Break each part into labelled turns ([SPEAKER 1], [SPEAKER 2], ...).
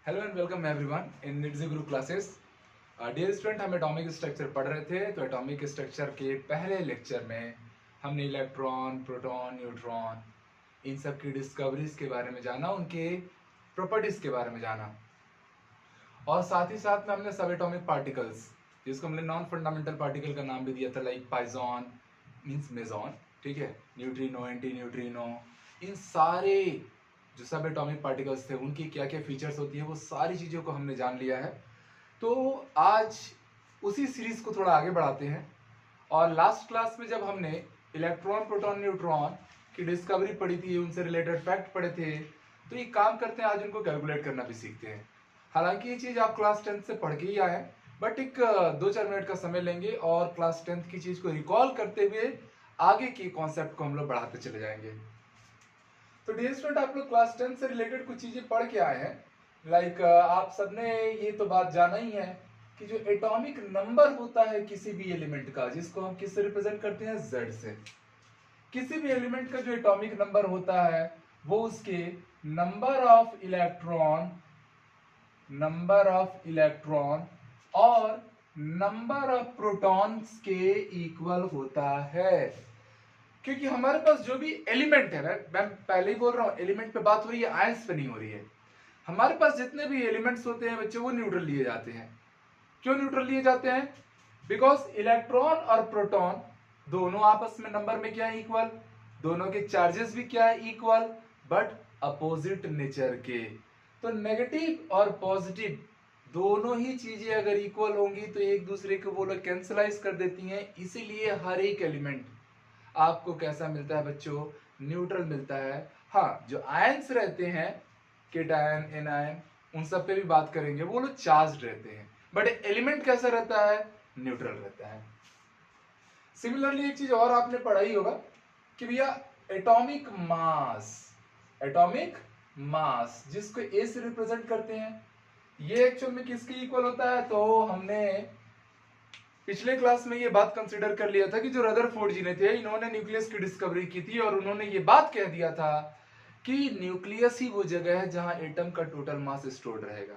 [SPEAKER 1] Hello and welcome everyone in निट्जी guru classes. Dear student, हम atomic structure पढ़ रहे थे। तो एटॉमिक स्ट्रक्चर के पहले लेक्चर में हमने इलेक्ट्रॉन, प्रोटॉन, न्यूट्रॉन इन सब की डिस्कवरीज के बारे में जाना, उनके प्रॉपर्टीज के बारे में जाना, और साथ ही साथ में हमने सब एटॉमिक पार्टिकल्स, जिसको हमने नॉन फंडामेंटल पार्टिकल का नाम भी दिया था, लाइक पाइजॉन मीन्स मेजॉन, ठीक है, न्यूट्रिनो, एंटी न्यूट्रिनो, इन सारे जो सब एटॉमिक पार्टिकल्स थे उनकी क्या क्या फीचर्स होती है, वो सारी चीज़ों को हमने जान लिया है। तो आज उसी सीरीज को थोड़ा आगे बढ़ाते हैं। और लास्ट क्लास में जब हमने इलेक्ट्रॉन, प्रोटॉन, न्यूट्रॉन की डिस्कवरी पढ़ी थी, उनसे रिलेटेड फैक्ट पढ़े थे, तो ये काम करते हैं, आज उनको कैलकुलेट करना भी सीखते हैं। हालांकि ये चीज़ आप क्लास 10th से पढ़ के ही आए हैं, बट एक 2-4 मिनट का समय लेंगे और क्लास 10th की चीज़ को रिकॉल करते हुए आगे के कॉन्सेप्ट को हम लोग बढ़ाते चले जाएंगे। तो डियर स्टूडेंट, आप लोग क्लास 10 से रिलेटेड कुछ चीजें पढ़ के आए हैं। लाइक आप सबने ये तो बात जाना ही है कि जो एटॉमिक नंबर होता है किसी भी एलिमेंट का, जिसको हम किससे रिप्रेजेंट करते हैं, Z से। किसी भी एलिमेंट का जो एटॉमिक नंबर होता है वो उसके नंबर ऑफ इलेक्ट्रॉन और नंबर ऑफ प्रोटॉन्स के इक्वल होता है। क्योंकि हमारे पास जो भी एलिमेंट है, मैं पहले ही बोल रहा हूं, एलिमेंट पे बात हो रही है, आयंस पे नहीं हो रही है। हमारे पास जितने भी एलिमेंट्स होते हैं बच्चों, वो न्यूट्रल लिए जाते हैं। क्यों न्यूट्रल लिए जाते हैं? बिकॉज इलेक्ट्रॉन और प्रोटॉन दोनों आपस में नंबर में क्या है, इक्वल। दोनों के चार्जेस भी क्या है, इक्वल, बट अपोजिट नेचर के। तो नेगेटिव और पॉजिटिव दोनों ही चीजें अगर इक्वल होंगी तो एक दूसरे को वो लोग कैंसलाइज कर देती हैं। इसीलिए हर एक एलिमेंट आपको कैसा मिलता है बच्चों, न्यूट्रल मिलता है। हाँ, जो आयंस रहते हैं, केटायन, एनायन, उन सब पे भी बात करेंगे, वो लोग चार्ज रहते हैं, बट एलिमेंट कैसा रहता है, न्यूट्रल रहता है। सिमिलरली एक चीज और आपने पढ़ा ही होगा कि भैया एटॉमिक मास जिसको ए से रिप्रेजेंट करते हैं, ये एक्चुअल में किसके इक्वल होता है? तो हमने पिछले क्लास में ये बात कंसीडर कर लिया था कि जो रदरफोर्ड जी ने थे, इन्होंने न्यूक्लियस की डिस्कवरी की थी और उन्होंने ये बात कह दिया था कि न्यूक्लियस ही वो जगह है जहां एटम का टोटल मास स्टोर्ड रहेगा।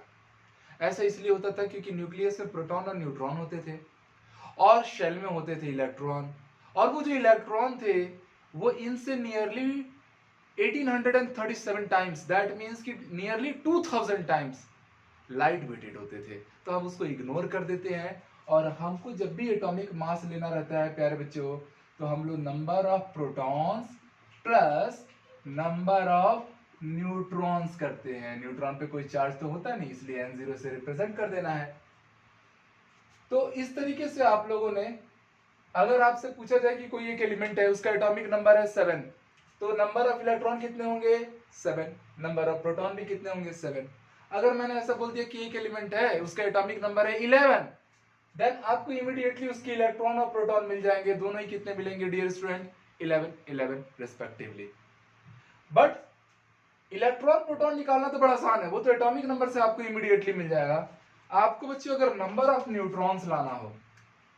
[SPEAKER 1] ऐसा इसलिए होता था क्योंकि न्यूक्लियस में प्रोटॉन और न्यूट्रॉन होते थे और शेल में होते थे इलेक्ट्रॉन, और वो जो इलेक्ट्रॉन थे वो इनसे नियरली 1837 टाइम्स, दैट मीन्स कि नियरली 2000 टाइम्स लाइट वेटेड होते थे। तो हम उसको इग्नोर कर देते हैं, और हमको जब भी एटॉमिक मास लेना रहता है प्यारे बच्चों, तो हम लोग number of protons plus number of neutrons करते हैं। न्यूट्रॉन पे कोई चार्ज तो होता नहीं, इसलिए n0 से रिप्रेजेंट कर देना है। तो इस तरीके से आप लोगों ने, अगर आपसे पूछा जाए कि कोई एक एलिमेंट है, उसका एटॉमिक नंबर है 7, तो नंबर ऑफ इलेक्ट्रॉन कितने होंगे, 7। नंबर ऑफ प्रोटॉन भी कितने होंगे, 7। अगर मैंने ऐसा बोल दिया कि एक एलिमेंट है, उसका एटॉमिक नंबर है 11, देन आपको इमीडिएटली उसके इलेक्ट्रॉन और प्रोटॉन मिल जाएंगे। दोनों ही कितने मिलेंगे dear student, 11 11 respectively. But electron proton निकालना तो बड़ा आसान है, वो तो एटॉमिक नंबर से आपको इमीडिएटली मिल जाएगा। आपको बच्चों अगर नंबर ऑफ न्यूट्रॉन्स लाना हो,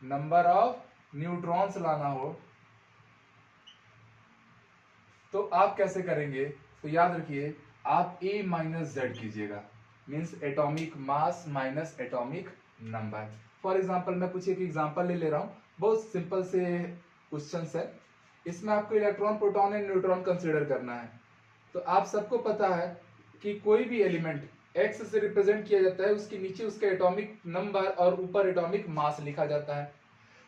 [SPEAKER 1] नंबर ऑफ न्यूट्रॉन्स लाना हो, तो आप कैसे करेंगे? तो याद रखिए, आप A माइनस जेड कीजिएगा, means atomic mass minus atomic number. For example मैं कुछ एक एग्जाम्पल ले रहा हूं, बहुत सिंपल से क्वेश्चन है। इसमें आपको electron, proton and neutron consider करना है। तो आप सबको पता है कि कोई भी एलिमेंट x से रिप्रेजेंट किया जाता है, उसके नीचे उसका एटॉमिक नंबर और ऊपर एटॉमिक मास लिखा जाता है।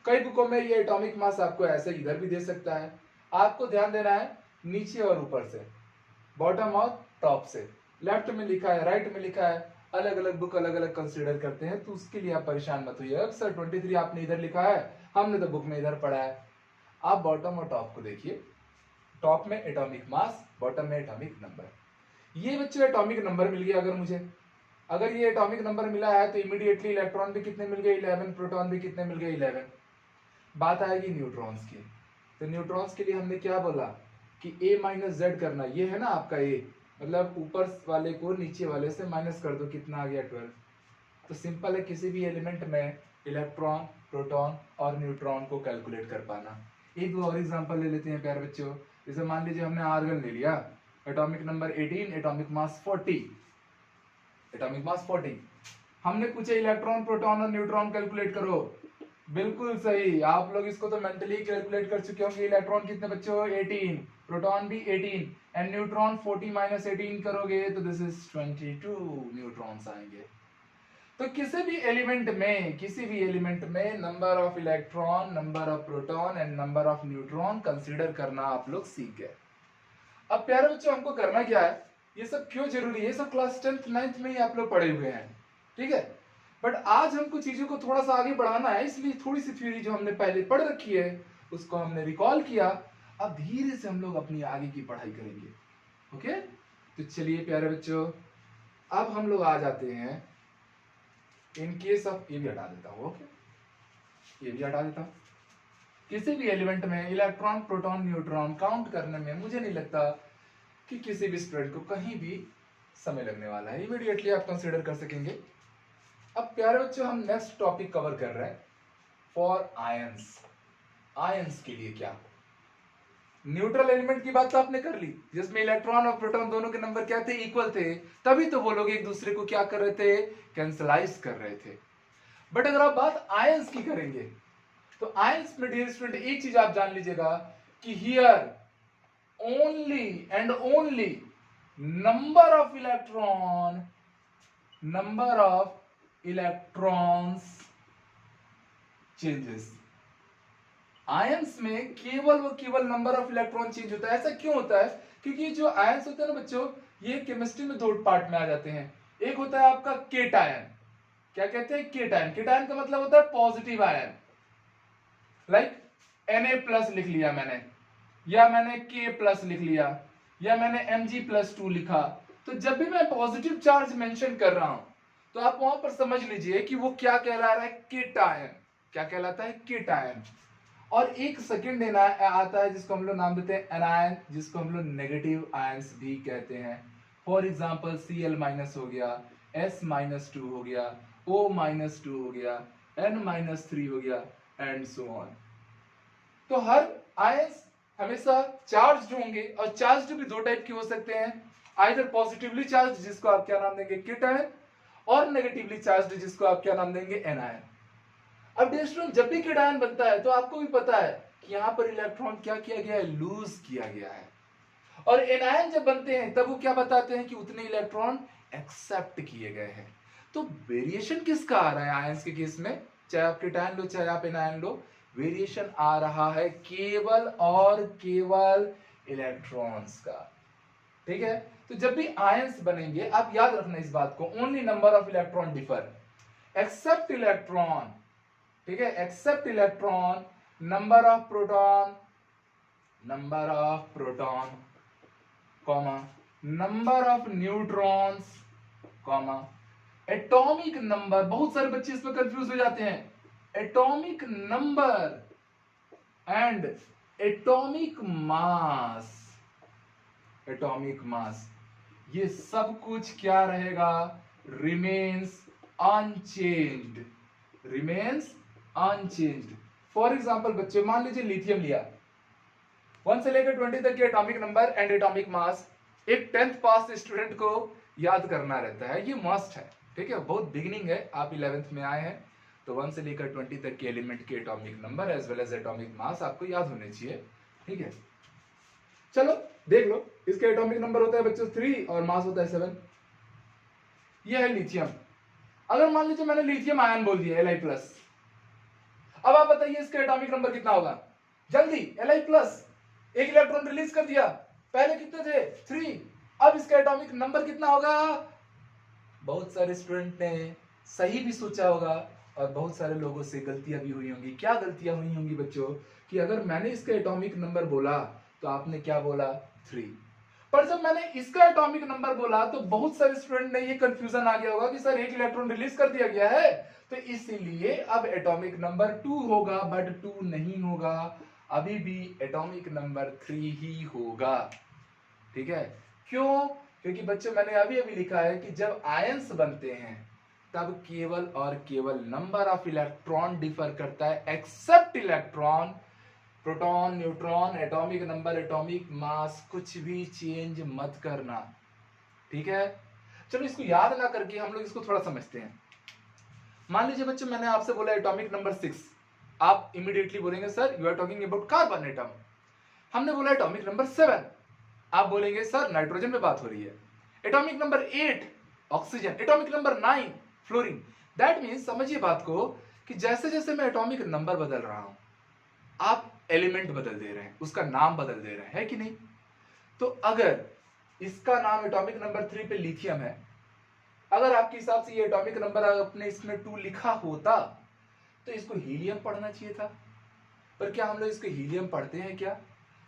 [SPEAKER 1] कई बुकों में ये एटॉमिक मास आपको ऐसे इधर भी दे सकता है। आपको ध्यान देना है नीचे और ऊपर से, बॉटम और टॉप से, लेफ्ट में लिखा है, राइट में लिखा है, अलग अलग बुक अलग अलग कंसीडर करते हैं, तो उसके लिए आप परेशान मत होइए। अक्सर 23 आपने इधर लिखा है, हमने तो बुक में इधर पढ़ा है। आप बॉटम और टॉप को देखिए, टॉप में एटॉमिक मास, बॉटम में एटॉमिक नंबर। ये बच्चों एटॉमिक नंबर मिल गया। अगर मुझे, अगर ये एटॉमिक नंबर मिला है तो इमीडिएटली इलेक्ट्रॉन भी कितने मिल गए, 11, प्रोटॉन भी कितने मिल गए, 11। बात आएगी न्यूट्रॉन्स की। तो न्यूट्रॉन्स के लिए हमने क्या बोला कि A माइनस जेड करना। ये है ना आपका A, मतलब ऊपर वाले को नीचे वाले से माइनस कर दो, कितना आ गया, 12। तो सिंपल है किसी भी एलिमेंट में इलेक्ट्रॉन, प्रोटॉन और न्यूट्रॉन को कैलकुलेट कर पाना। एक दो और एग्जांपल ले लेते हैं प्यारे बच्चों। जैसे मान लीजिए हमने आर्गन ले लिया, atomic number 18, atomic mass 40। Atomic mass 40। हमने पूछे इलेक्ट्रॉन प्रोटॉन और न्यूट्रॉन कैलकुलेट करो, बिल्कुल सही, आप लोग इसको तो मेंटली कैलकुलेट कर चुके होंगे। इलेक्ट्रॉन कितने बच्चे हो 18, प्रोटॉन भी 18 एंड न्यूट्रॉन 40 माइनस 18 करोगे तो दिस इज 22 न्यूट्रॉन्स आएंगे। तो किसी भी एलिमेंट में number of electron, number of proton and number of neutron consider करना आप लोग सीख गए। अब प्यारे बच्चों हमको करना क्या है, ये सब क्यों जरूरी है, ये सब क्लास 10th 9th में ही आप लोग पढ़े हुए हैं, ठीक है। बट आज हमको चीजों को थोड़ा सा आगे बढ़ाना है, इसलिए थोड़ी सी थ्योरी जो हमने पहले पढ़ रखी है उसको हमने रिकॉल किया। अब धीरे से हम लोग अपनी आगे की पढ़ाई करेंगे, ओके। तो चलिए प्यारे बच्चों, अब हम लोग आ जाते हैं इन केस ऑफ, ये भी हटा देता हूं, ओके, ये भी हटा देता हूं। किसी भी एलिमेंट में इलेक्ट्रॉन प्रोटॉन न्यूट्रॉन काउंट करने में मुझे नहीं लगता कि किसी भी स्टूडेंट को कहीं भी समय लगने वाला है, इमीडिएटली आप कंसीडर कर सकेंगे। अब प्यारे बच्चों हम नेक्स्ट टॉपिक कवर कर रहे हैं फॉर आयंस। आयंस के लिए क्या, न्यूट्रल एलिमेंट की बात तो आपने कर ली, जिसमें इलेक्ट्रॉन और प्रोटॉन दोनों के नंबर क्या थे, इक्वल थे, तभी तो वो लोग एक दूसरे को क्या कर रहे थे, कैंसलाइज कर रहे थे। बट अगर आप बात आयंस की करेंगे तो आयंस में डियर स्टूडेंट एक चीज आप जान लीजिएगा कि here only and only number of electrons changes. Ions में केवल नंबर ऑफ इलेक्ट्रॉन चेंज होता है। ऐसा क्यों होता है, क्योंकि जो आयंस होते हैं ना बच्चों, ये केमिस्ट्री में दो पार्ट में आ जाते हैं। एक होता है आपका केटायन, क्या कहते हैं, केटायन। केटायन का मतलब होता है पॉजिटिव आयन, लाइक Na+ लिख लिया मैंने, या मैंने K+ लिख लिया, या मैंने Mg+2 लिखा। तो जब भी मैं पॉजिटिव चार्ज मेंशन कर रहा हूं तो आप वहां पर समझ लीजिए कि वो क्या कहला रहा है, केटायन। क्या कहलाता है, केटायन। और एक सेकेंड आता है जिसको हम लोग नाम देते हैं एनायन, जिसको हम लोग नेगेटिव आयंस भी कहते हैं। फॉर एग्जांपल Cl- हो गया, S-2 हो गया, O-2 हो गया, N-3 हो गया एंड सो ऑन। तो हर आयंस हमेशा चार्ज होंगे, और चार्ज भी दो टाइप के हो सकते हैं, आइदर पॉजिटिवली चार्ज जिसको आप क्या नाम देंगे, केटायन, और नेगेटिवली चार्ज जिसको आप क्या नाम देंगे, एनायन। अब डियर स्टूडेंट जब भी केटायन बनता है तो आपको भी पता है कि यहां पर इलेक्ट्रॉन क्या किया गया है, लूज किया गया है। और एनायन जब बनते हैं तब वो क्या बताते हैं कि उतने इलेक्ट्रॉन एक्सेप्ट किए गए हैं। तो वेरिएशन किसका आ रहा है आयंस के केस में, चाहे आप केटायन लो चाहे आप एनायन लो, वेरिएशन आ रहा है केवल और केवल इलेक्ट्रॉन्स का, ठीक है। तो जब भी आयंस बनेंगे आप याद रखना इस बात को, only number of electron differ except electron, ठीक है, except electron, number of proton comma number of neutrons comma atomic number. बहुत सारे बच्चे इसमें कंफ्यूज हो जाते हैं, atomic number and atomic mass. Atomic mass ये सब कुछ क्या रहेगा, remains unchanged, remains unchanged. For example बच्चे मान लीजिए लिथियम लिया, 1 से लेकर 20 तक के एटॉमिक नंबर एंड एटॉमिक मास एक 10th पास स्टूडेंट को याद करना रहता है, ये मस्ट है, ठीक है। बहुत बिगिनिंग है, आप 11th में आए हैं तो 1 से लेकर 20 तक के एलिमेंट के atomic number as well as atomic mass आपको याद होने चाहिए, ठीक है। चलो देख लो, इसका एटॉमिक नंबर होता है बच्चों 3 और मास होता है 7। ये है लिथियम। अगर मान लीजिए मैंने लिथियम आयन बोल दिया Li+, अब आप बताइए इसका एटॉमिक नंबर कितना होगा, जल्दी Li+, एक इलेक्ट्रॉन रिलीज कर दिया, पहले कितने थे 3, अब इसका एटॉमिक नंबर कितना होगा। बहुत सारे स्टूडेंट ने सही भी सोचा होगा और बहुत सारे लोगों से गलतियां भी हुई होंगी। क्या गलतियां हुई होंगी बच्चों, कि अगर मैंने इसका एटॉमिक नंबर बोला तो आपने क्या बोला 3, पर जब मैंने इसका एटॉमिक नंबर बोला तो बहुत सारे स्टूडेंट ने ये कंफ्यूजन आ गया होगा कि सर एक इलेक्ट्रॉन रिलीज कर दिया गया है तो इसीलिए अब एटॉमिक नंबर 2 होगा, बट 2 नहीं होगा, अभी भी एटॉमिक नंबर 3 ही होगा, ठीक है। क्यों, क्योंकि बच्चों मैंने अभी लिखा है कि जब आयंस बनते हैं तब केवल और केवल नंबर ऑफ इलेक्ट्रॉन डिफर करता है, except electron, proton, neutron, atomic number, atomic mass कुछ भी चेंज मत करना, ठीक है। चलो इसको याद ना करके हम लोग इसको थोड़ा समझते हैं। मान लीजिए बच्चों मैंने आपसे बोला एटॉमिक नंबर 6, आप इमीडिएटली बोलेंगे sir you are talking about carbon atom. हमने बोला एटॉमिक नंबर 7, आप बोलेंगे सर नाइट्रोजन पे बात हो रही है। Atomic number 8 oxygen, atomic number 9 fluorine. That means समझिए बात को कि जैसे जैसे मैं एटॉमिक नंबर बदल रहा हूं आप एलिमेंट बदल दे रहे हैं, उसका नाम बदल दे रहे हैं, है कि नहीं? तो अगर इसका नाम एटॉमिक नंबर 3 पे लिथियम है, अगर आपके हिसाब से ये एटॉमिक नंबर अपने इसमें 2 लिखा होता तो इसको हीलियम पढ़ना चाहिए था। पर क्या हम लोग इसको हीलियम पढ़ते हैं क्या?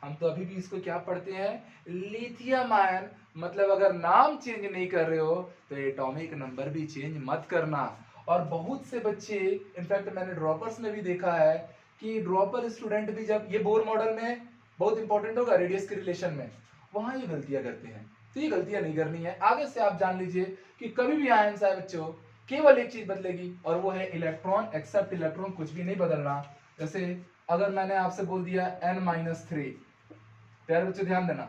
[SPEAKER 1] हम तो अभी भी इसको क्या पढ़ते हैं? Lithium ion. मतलब अगर नाम चेंज नहीं कर रहे हो तो एटॉमिक नंबर भी चेंज मत करना। और बहुत से बच्चे, इनफैक्ट मैंने ड्रॉपर्स में भी देखा है कि ड्रॉपर स्टूडेंट भी जब ये बोर मॉडल में बहुत इंपॉर्टेंट होगा रेडियस के रिलेशन में, वहां ये गलतियां करते हैं। तो ये गलतियां नहीं करनी है। आगे से आप जान लीजिए कि कभी भी आयंस आए बच्चों केवल एक चीज बदलेगी और वो है इलेक्ट्रॉन, एक्सेप्ट इलेक्ट्रॉन कुछ भी नहीं बदलना। जैसे अगर मैंने आपसे बोल दिया n-3, प्यारे बच्चों ध्यान देना,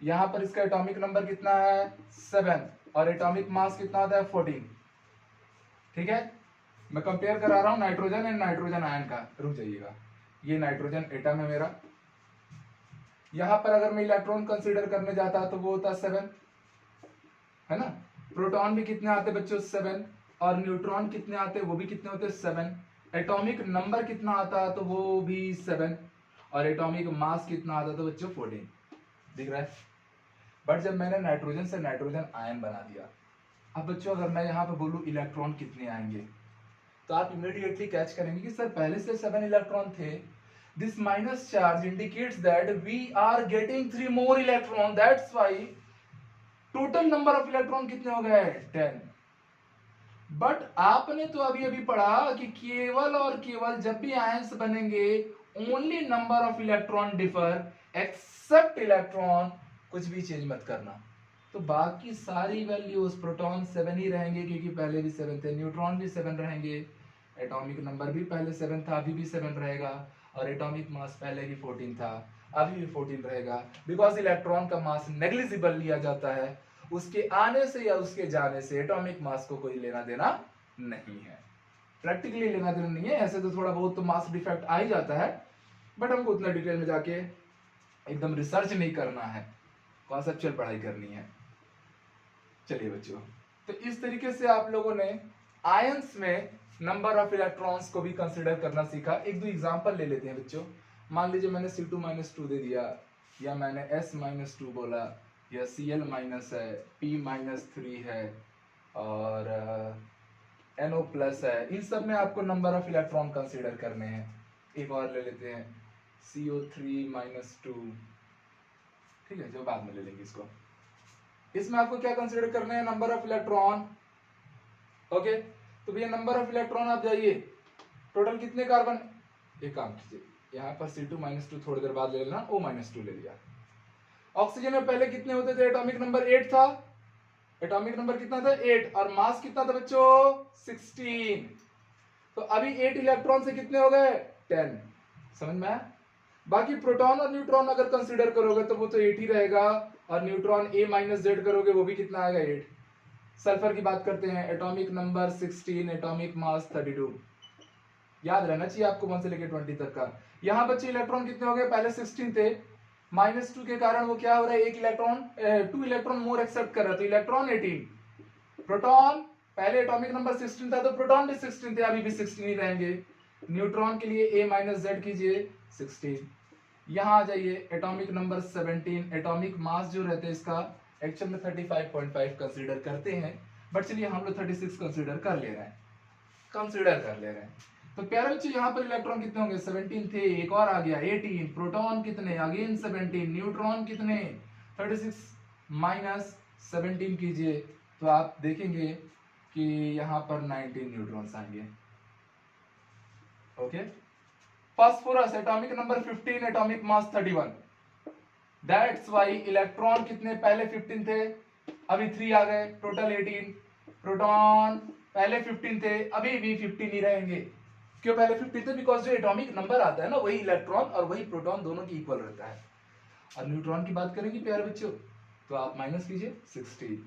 [SPEAKER 1] यहां पर इसका एटॉमिक नंबर कितना है 7 और एटॉमिक मास कितना होता है 14। ठीक है, मैं कंपेयर करा रहा हूं नाइट्रोजन एंड नाइट्रोजन आयन का। रुक जाइएगा, ये नाइट्रोजन एटम है मेरा, यहां पर अगर मैं इलेक्ट्रॉन कंसीडर करने जाता तो वो होता 7, है ना। प्रोटॉन भी कितने आते बच्चों 7 और न्यूट्रॉन कितने आते वो भी कितने होते 7। एटॉमिक नंबर कितना आता तो वो भी 7 और एटॉमिक मास कितना आता तो बच्चों 14। दिख रहा है? बट जब मैंने नाइट्रोजन से नाइट्रोजन आयन बना दिया, अब बच्चों अगर मैं यहाँ पे बोलूं इलेक्ट्रॉन कितने आएंगे तो आप इमीडिएटली कैच करेंगे कि सर पहले से 7 इलेक्ट्रॉन थे। This minus charge indicates that we are getting 3 more electron, that's why total number of electron कितने हो गए 10। बट आपने तो अभी अभी पढ़ा कि केवल और केवल जब भी आयंस बनेंगे only number of electron differ except electron, कुछ भी चेंज मत करना। तो बाकी सारी वैल्यूज प्रोटॉन 7 ही रहेंगे क्योंकि पहले भी 7 थे, न्यूट्रॉन भी 7 रहेंगे, एटॉमिक नंबर भी पहले 7 था अभी भी 7 रहेगा और एटॉमिक मास पहले भी 14 था अभी भी 14 रहेगा। बिकॉज इलेक्ट्रॉन का मास नेग्लिजिबल लिया जाता है, उसके आने से या उसके जाने से एटॉमिक मास को कोई लेना देना नहीं है, प्रैक्टिकली लेना देना नहीं है। ऐसे तो थोड़ा बहुत तो मास डिफेक्ट आ ही जाता है, बट हमको उतना डिटेल में जाके एकदम रिसर्च नहीं करना है, कॉन्सेप्चुअल पढ़ाई करनी है। चलिए बच्चों, तो इस तरीके से आप लोगों ने आयंस में नंबर ऑफ इलेक्ट्रॉन्स को भी कंसीडर करना सीखा। एक दो एग्जांपल ले लेते हैं बच्चों। मान लीजिए मैंने C2-2 दे दिया, या मैंने S-2 बोला, या Cl- है, P-3 है और NO+ है। इन सब में आपको नंबर ऑफ इलेक्ट्रॉन कंसीडर करने हैं। एक और ले लेते हैं CO3-2, ठीक है, जो बाद में ले लेंगे इसको। इसमें आपको क्या कंसीडर करना है? Number of electron. ओके, तो भैया नंबर ऑफ इलेक्ट्रॉन आप जाइए, टोटल कितने कार्बन, एक काम कीजिए यहाँ पर C2-2 थोड़ी देर बाद ले लेना, O-2 ले लिया। ऑक्सीजन में पहले कितने होते थे? एटॉमिक नंबर 8 था, एटॉमिक नंबर कितना था 8 और मास कितना था बच्चों 16। तो अभी 8 इलेक्ट्रॉन से कितने हो गए 10, समझ में आया? बाकी प्रोटॉन और न्यूट्रॉन अगर कंसीडर करोगे तो वो तो 8 ही रहेगा और न्यूट्रॉन A-Z करोगे वो भी कितना आएगा 8। सल्फर की बात करते हैं, एटॉमिक नंबर 16, एटॉमिक मास 32। याद रहना चाहिए आपको 1 से लेकर 20 तक का। यहां बच्चे इलेक्ट्रॉन कितने हो गए? पहले 16 थे, -2 के कारण वो क्या हो रहा है, एक इलेक्ट्रॉन 2 इलेक्ट्रॉन मोर एक्सेप्ट कर रहा है, तो इलेक्ट्रॉन 18। प्रोटॉन पहले एटॉमिक नंबर 16 था तो प्रोटॉन भी 16 थे, अभी भी 16 ही रहेंगे। न्यूट्रॉन के लिए A-Z कीजिए 16। यहां आ जाइए, एटॉमिक नंबर 17, एटॉमिक मास जो रहते हैं इसका एक्चुअल में 35.5 कंसीडर करते हैं, बट चलिए हम लोग 36 कंसीडर कर ले रहे हैं। तो प्यारे बच्चों यहाँ पर इलेक्ट्रॉन कितने होंगे 17 थे, एक और आ गया 18, प्रोटॉन कितने अगेन 17, न्यूट्रॉन कितने 36 -17 कीजिए तो आप देखेंगे कि यहाँ पर 19 न्यूट्रॉन्स आएंगे। Okay, phosphorus atomic number 15, atomic mass 31। That's why electron कितने पहले 15 थे अभी 3 आ गए, टोटल 18। प्रोटॉन पहले 15 थे अभी भी 15 ही रहेंगे। क्यों पहले 15 थे? बिकॉज जो एटॉमिक नंबर आता है ना वही इलेक्ट्रॉन और वही प्रोटॉन दोनों की इक्वल रहता है। और न्यूट्रॉन की बात करेंगे प्यारे बच्चों तो आप माइनस कीजिए 16,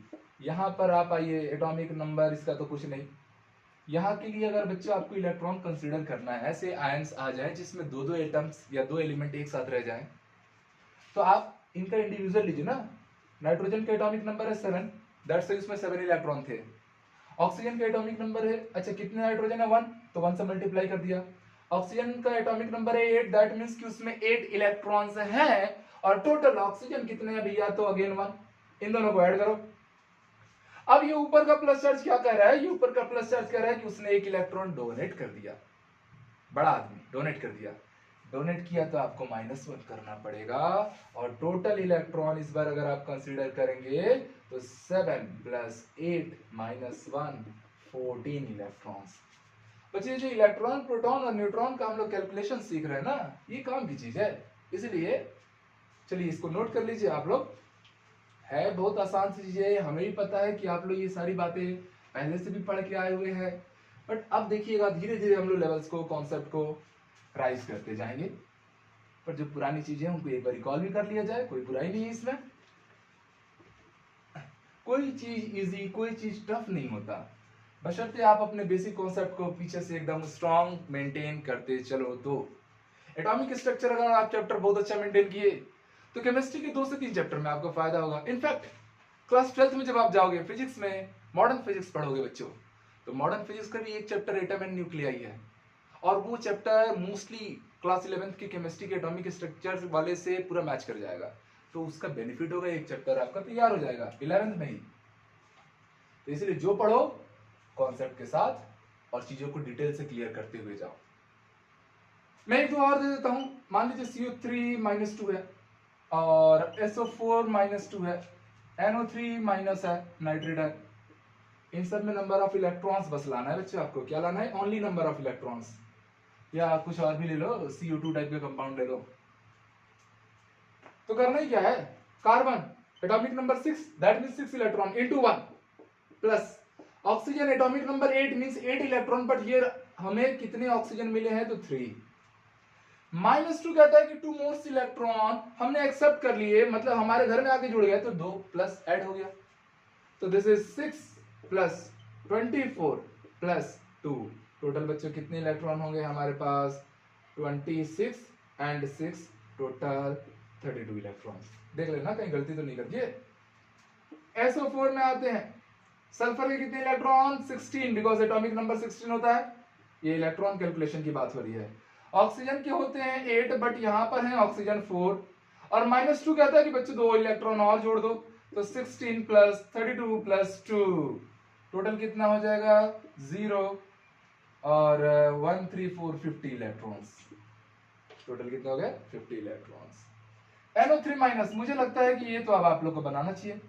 [SPEAKER 1] यहाँ पर आप आइए, एटॉमिक नंबर इसका तो कुछ नहीं। यहाँ के लिए अगर बच्चों आपको इलेक्ट्रॉन कंसीडर करना है, ऐसे आयंस आ जाए जिसमें दो दो एटम्स या दो एलिमेंट एक साथ रह जाएं, तो आप इनका इंडिविजुअल लीजिए ना। नाइट्रोजन का एटॉमिक नंबर है 7, दैट्स इसमें 7 इलेक्ट्रॉन थे। ऑक्सीजन का एटॉमिक नंबर है, अच्छा कितने नाइट्रोजन है 1, तो 1 से मल्टीप्लाई कर दिया। ऑक्सीजन का एटॉमिक नंबर है 8, दैट मींस कि उसमें 8 इलेक्ट्रॉन्स हैं, और टोटल ऑक्सीजन कितने हैं भैया, तो अगेन 1। इन दोनों को ऐड करो। अब ये ऊपर का प्लस चार्ज क्या कह रहा है, ये ऊपर का प्लस चार्ज कह रहा है कि उसने एक इलेक्ट्रॉन डोनेट कर दिया, बड़ा आदमी डोनेट कर दिया। डोनेट किया तो आपको -1 करना पड़ेगा, और टोटल इलेक्ट्रॉन इस बार अगर आप कंसीडर करेंगे तो 7 + 8 -1 14 इलेक्ट्रॉन्स। बच्चे जो इलेक्ट्रॉन, प्रोटॉन और न्यूट्रॉन का हम लोग कैलकुलेशन सीख रहे हैं ना, ये काम की चीज है, इसलिए चलिए इसको नोट कर लीजिए आप लोग। है बहुत आसान सी चीज है, हमें भी पता है कि आप लोग ये सारी बातें पहले से भी पढ़ के आए हुए हैं, बट अब देखिएगा धीरे धीरे हम लोग लेवल्स को, कॉन्सेप्ट को राइज करते जाएंगे। पर जो पुरानी चीजें हैं उनको एक बार रिकॉल भी कर लिया जाए, कोई बुराई नहीं है इसमें। कोई चीज इजी, कोई चीज टफ नहीं होता, बशर्ते आप अपने बेसिक कॉन्सेप्ट को पीछे से एकदम स्ट्रांग मेंटेन करते चलो तो। एटॉमिक स्ट्रक्चर अगर आप चैप्टर बहुत अच्छा मेंटेन किए तो केमिस्ट्री के 2 से 3 चैप्टर में आपको फायदा होगा। इनफैक्ट क्लास 12th में जब आप जाओगे फिजिक्स में, मॉडर्न फिजिक्स पढ़ोगे बच्चों, तो मॉडर्न फिजिक्स का भी एक चैप्टर एटम एंड न्यूक्लियाई है, और वो चैप्टर मोस्टली क्लास 11th की केमिस्ट्री के एटॉमिक स्ट्रक्चर वाले से पूरा मैच कर जाएगा, तो उसका बेनिफिट होगा, एक चैप्टर आपका तैयार हो जाएगा 11th में ही। तो इसलिए जो पढ़ो कॉन्सेप्ट के साथ और चीजों को डिटेल से क्लियर करते हुए जाओ। मैं एक दो और दे देता हूं, मान लीजिए CO3 -2 है, और SO4 -2 है, NO3 माइनस है, नाइट्रेट है। इन सब में नंबर ऑफ इलेक्ट्रॉन्स बस लाना है बच्चों, आपको क्या लाना है, ओनली नंबर ऑफ इलेक्ट्रॉन्स, या कुछ और भी ले लो, CO2 टाइप का कंपाउंड ले लो। तो करना ही क्या है, carbon atomic number 6, that means 6 electron into 1, plus oxygen atomic number 8 means 8 electron, but ये हमें कितने ऑक्सीजन मिले हैं, तो 3। -2 कहता है कि 2 मोर्स इलेक्ट्रॉन हमने एक्सेप्ट कर लिए, मतलब हमारे घर में आके जुड़ गए, तो 2 प्लस ऐड हो गया, तो दिस इज 6 + 24 + 2। टोटल बच्चों कितने इलेक्ट्रॉन होंगे हमारे पास, 26 एंड 6 टोटल 32 इलेक्ट्रॉन्स। देख लेना कहीं गलती तो नहीं कर दिए। SO4 में आते हैं, सल्फर के कितने इलेक्ट्रॉन, 16, बिकॉज एटॉमिक नंबर 16 होता है, ये इलेक्ट्रॉन कैलकुलेशन की बात हो रही है। ऑक्सीजन के होते हैं 8, बट यहां पर है ऑक्सीजन 4, और -2 कहता है कि बच्चों 2 इलेक्ट्रॉन और जोड़ दो, तो 16 + 32 + 2 टोटल कितना हो जाएगा, 0, और 1 3 4 50 इलेक्ट्रॉन्स। टोटल कितना हो गया, 50 इलेक्ट्रॉन्स। NO3 मुझे लगता है कि ये तो अब आप लोग को बनाना चाहिए,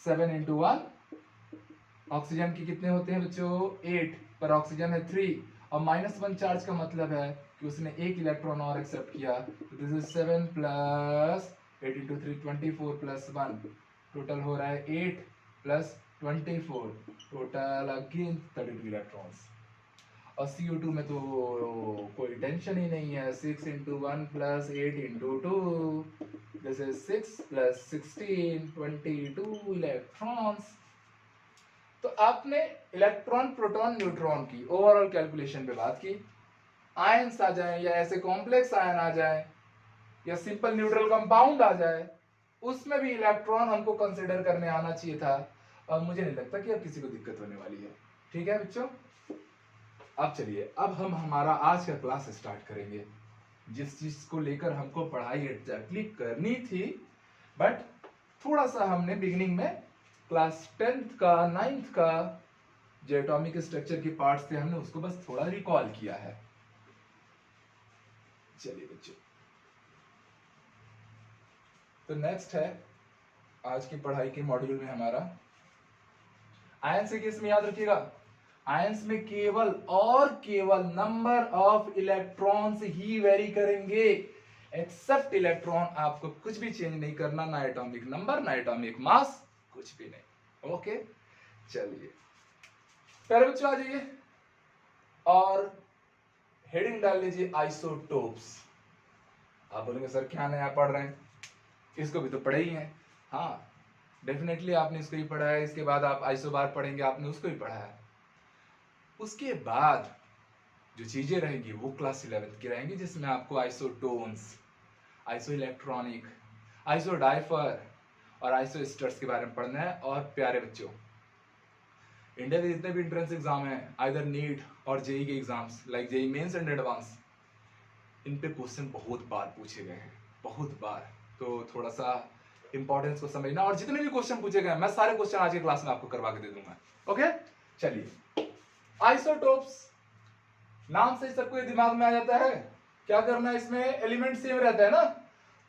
[SPEAKER 1] 7 × 1। ऑक्सीजन की कितने होते हैं बच्चों, 8, पर ऑक्सीजन है 3, और -1 चार्ज का मतलब है कि उसने एक इलेक्ट्रॉन और एक्सेप्ट किया, तो दिस इज 7 + 8 × 3 24 + 1, टोटल हो रहा है 8 + 24, टोटल अगेन 32 इलेक्ट्रॉन्स। और CO2 में तो कोई टेंशन ही नहीं है, 6 × 1 + 8 × 2, दिस इज 6 + 16 22 इलेक्ट्रॉन्स। तो आपने इलेक्ट्रॉन, प्रोटॉन, न्यूट्रॉन की ओवरऑल कैलकुलेशन पे बात की। आयंस आ जाए, या ऐसे कॉम्प्लेक्स आयन आ जाए, या सिंपल न्यूट्रल कंपाउंड आ जाए, उसमें भी इलेक्ट्रॉन हमको कंसीडर करने आना चाहिए था, और मुझे नहीं लगता कि अब किसी को दिक्कत होने वाली है। ठीक है बच्चों, अब चलिए, अब हम हमारा आज का क्लास स्टार्ट करेंगे। जिस चीज को लेकर हमको पढ़ाई एग्जैक्टली करनी थी, बट थोड़ा सा हमने बिगिनिंग में क्लास 10th का 9th का जो एटॉमिक स्ट्रक्चर के पार्ट्स थे, हमने उसको बस थोड़ा रिकॉल किया है। चलिए बच्चों, तो नेक्स्ट है आज की पढ़ाई के मॉड्यूल में हमारा आयंस के केस में याद रखिएगा, आयंस में केवल और केवल number of electrons he very करेंगे, एक्सेप्ट इलेक्ट्रॉन आपको कुछ भी चेंज नहीं करना, ना एटॉमिक नंबर, ना एटॉमिक मास, कुछ भी नहीं। ओके, चलिए पहले बच्चों आ जाइए और हेडिंग डाल लीजिए आइसोटोप्स। आप बोलेंगे सर क्या नया पढ़ रहे हैं, इसको भी तो पढ़े ही हैं। हाँ, डेफिनेटली आपने इसको ही पढ़ा है, इसके बाद आप आइसोबार पढ़ेंगे, आपने उसको ही पढ़ा है। उसके बाद जो चीजें रहेंगी वो क्लास 11th की रहेंगी, जिसमें आपको आइसोटोन्स, आइसो इलेक्ट्रॉनिक, आइसो डाइफर और आइसो स्टर्स के बारे में पढ़ना है। और प्यारे बच्चों, इंडिया के जितने भी एंट्रेंस एग्जाम हैं, आइदर नीट और जेई के exams like JEE mains and advance, इन पे क्वेश्चन बहुत बार पूछे गए हैं, बहुत बार। तो थोड़ा सा इंपॉर्टेंस को समझना, और जितने भी क्वेश्चन पूछे गए मैं सारे क्वेश्चन आज की क्लास में आपको करवा के दे दूंगा। ओके, चलिए आइसोटोप्स नाम से सबको दिमाग में आ जाता है। क्या करना है, इसमें एलिमेंट सेम रहता है ना,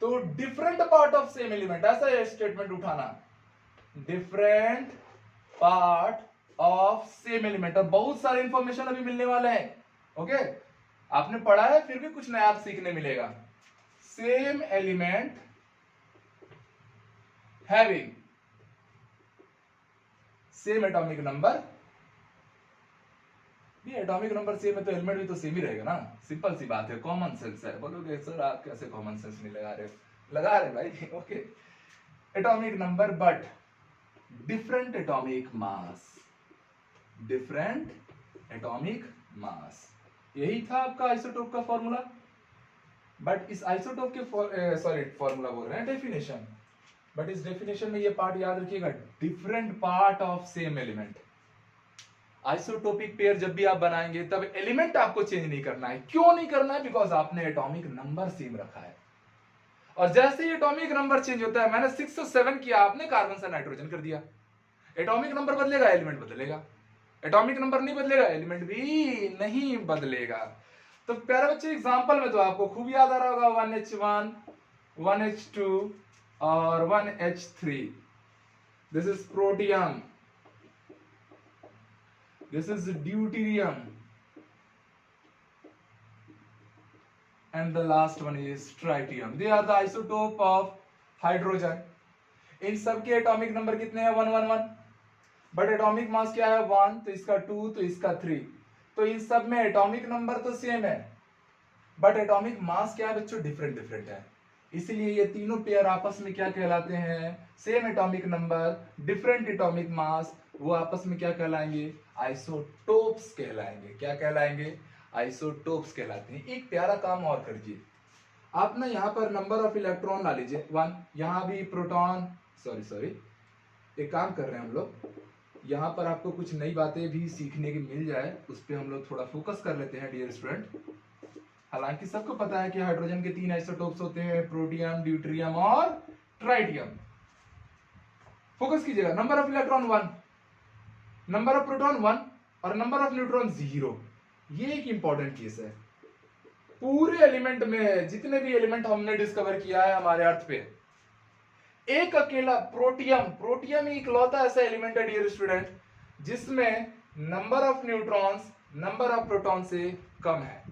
[SPEAKER 1] तो different part of same element, ऐसा स्टेटमेंट उठाना, different part of same element. और बहुत सारे इंफॉर्मेशन अभी मिलने वाले हैं। ओके, आपने पढ़ा है फिर भी कुछ नया सीखने मिलेगा। Same element having same atomic number, ये एटॉमिक नंबर सेम है तो एलिमेंट भी तो सेम ही रहेगा ना, सिंपल सी बात है, कॉमन सेंस है। बोलोगे सर आप कैसे कॉमन सेंस नहीं लगा रहे? लगा रहे भाई। Okay, atomic number but different atomic mass, different atomic मास, यही था आपका आइसोटोप का फॉर्मूला। बट इस आइसोटोप के सॉरी फॉर्मूला बोल रहे हैं, डेफिनेशन, बट इस डेफिनेशन में ये पार्ट याद रखिएगा, different part of same element. Isotopic pair जब भी आप बनाएंगे तब एलिमेंट आपको चेंज नहीं करना है। क्यों नहीं करना है? बिकॉज आपने एटॉमिक नंबर सेम रखा है, और जैसे ही एटॉमिक नंबर चेंज होता है, मैंने 6 और 7 किया, आपने कार्बन से नाइट्रोजन कर दिया, एटॉमिक नंबर बदलेगा एलिमेंट बदलेगा, एटॉमिक नंबर नहीं बदलेगा एलिमेंट भी नहीं बदलेगा। तो प्यारे बच्चे, एग्जांपल में तो आपको खूब याद आ रहा होगा 1H1, 1H2 और 1H3। This is protium, this is deuterium, and the last one is tritium. They are the isotope of hydrogen. इन सब के एटॉमिक नंबर कितने हैं? 1 1 1, बट एटॉमिक मास क्या है? 1, तो इसका 2, तो इसका 3। तो इन सब में एटॉमिक नंबर तो सेम है, बट एटॉमिक मास क्या है बच्चों? डिफरेंट डिफरेंट है। इसलिए ये तीनों पेयर आपस में क्या कहलाते हैं? Same atomic number, different atomic मास, वो आपस में क्या कहलाएंगे? आइसोटोप्स कहलाएंगे। क्या कहलाएंगे? आइसोटोप्स कहलाते हैं। एक प्यारा काम और करिए, आप ना यहाँ पर नंबर ऑफ इलेक्ट्रॉन ला लीजिए 1, यहाँ भी प्रोटॉन, सॉरी एक काम कर रहे हैं हम लोग, यहाँ पर आपको कुछ नई बातें भी सीखने की मिल जाए, उस पर हम लोग थोड़ा फोकस कर लेते हैं डियर स्टूडेंट। हालांकि सबको पता है कि हाइड्रोजन के 3 आइसोटोप्स होते हैं, प्रोटियम, ड्यूटेरियम और ट्राइटियम। फोकस कीजिएगा, number of electron 1, number of proton 1 और नंबर ऑफ न्यूट्रॉन 0। ये एक इंपॉर्टेंट केस है। पूरे एलिमेंट में जितने भी एलिमेंट हमने डिस्कवर किया है हमारे अर्थ पे, एक अकेला प्रोटियम ही इकलौता ऐसा एलिमेंट है डियर स्टूडेंट जिसमें number of neutrons number of proton से कम है।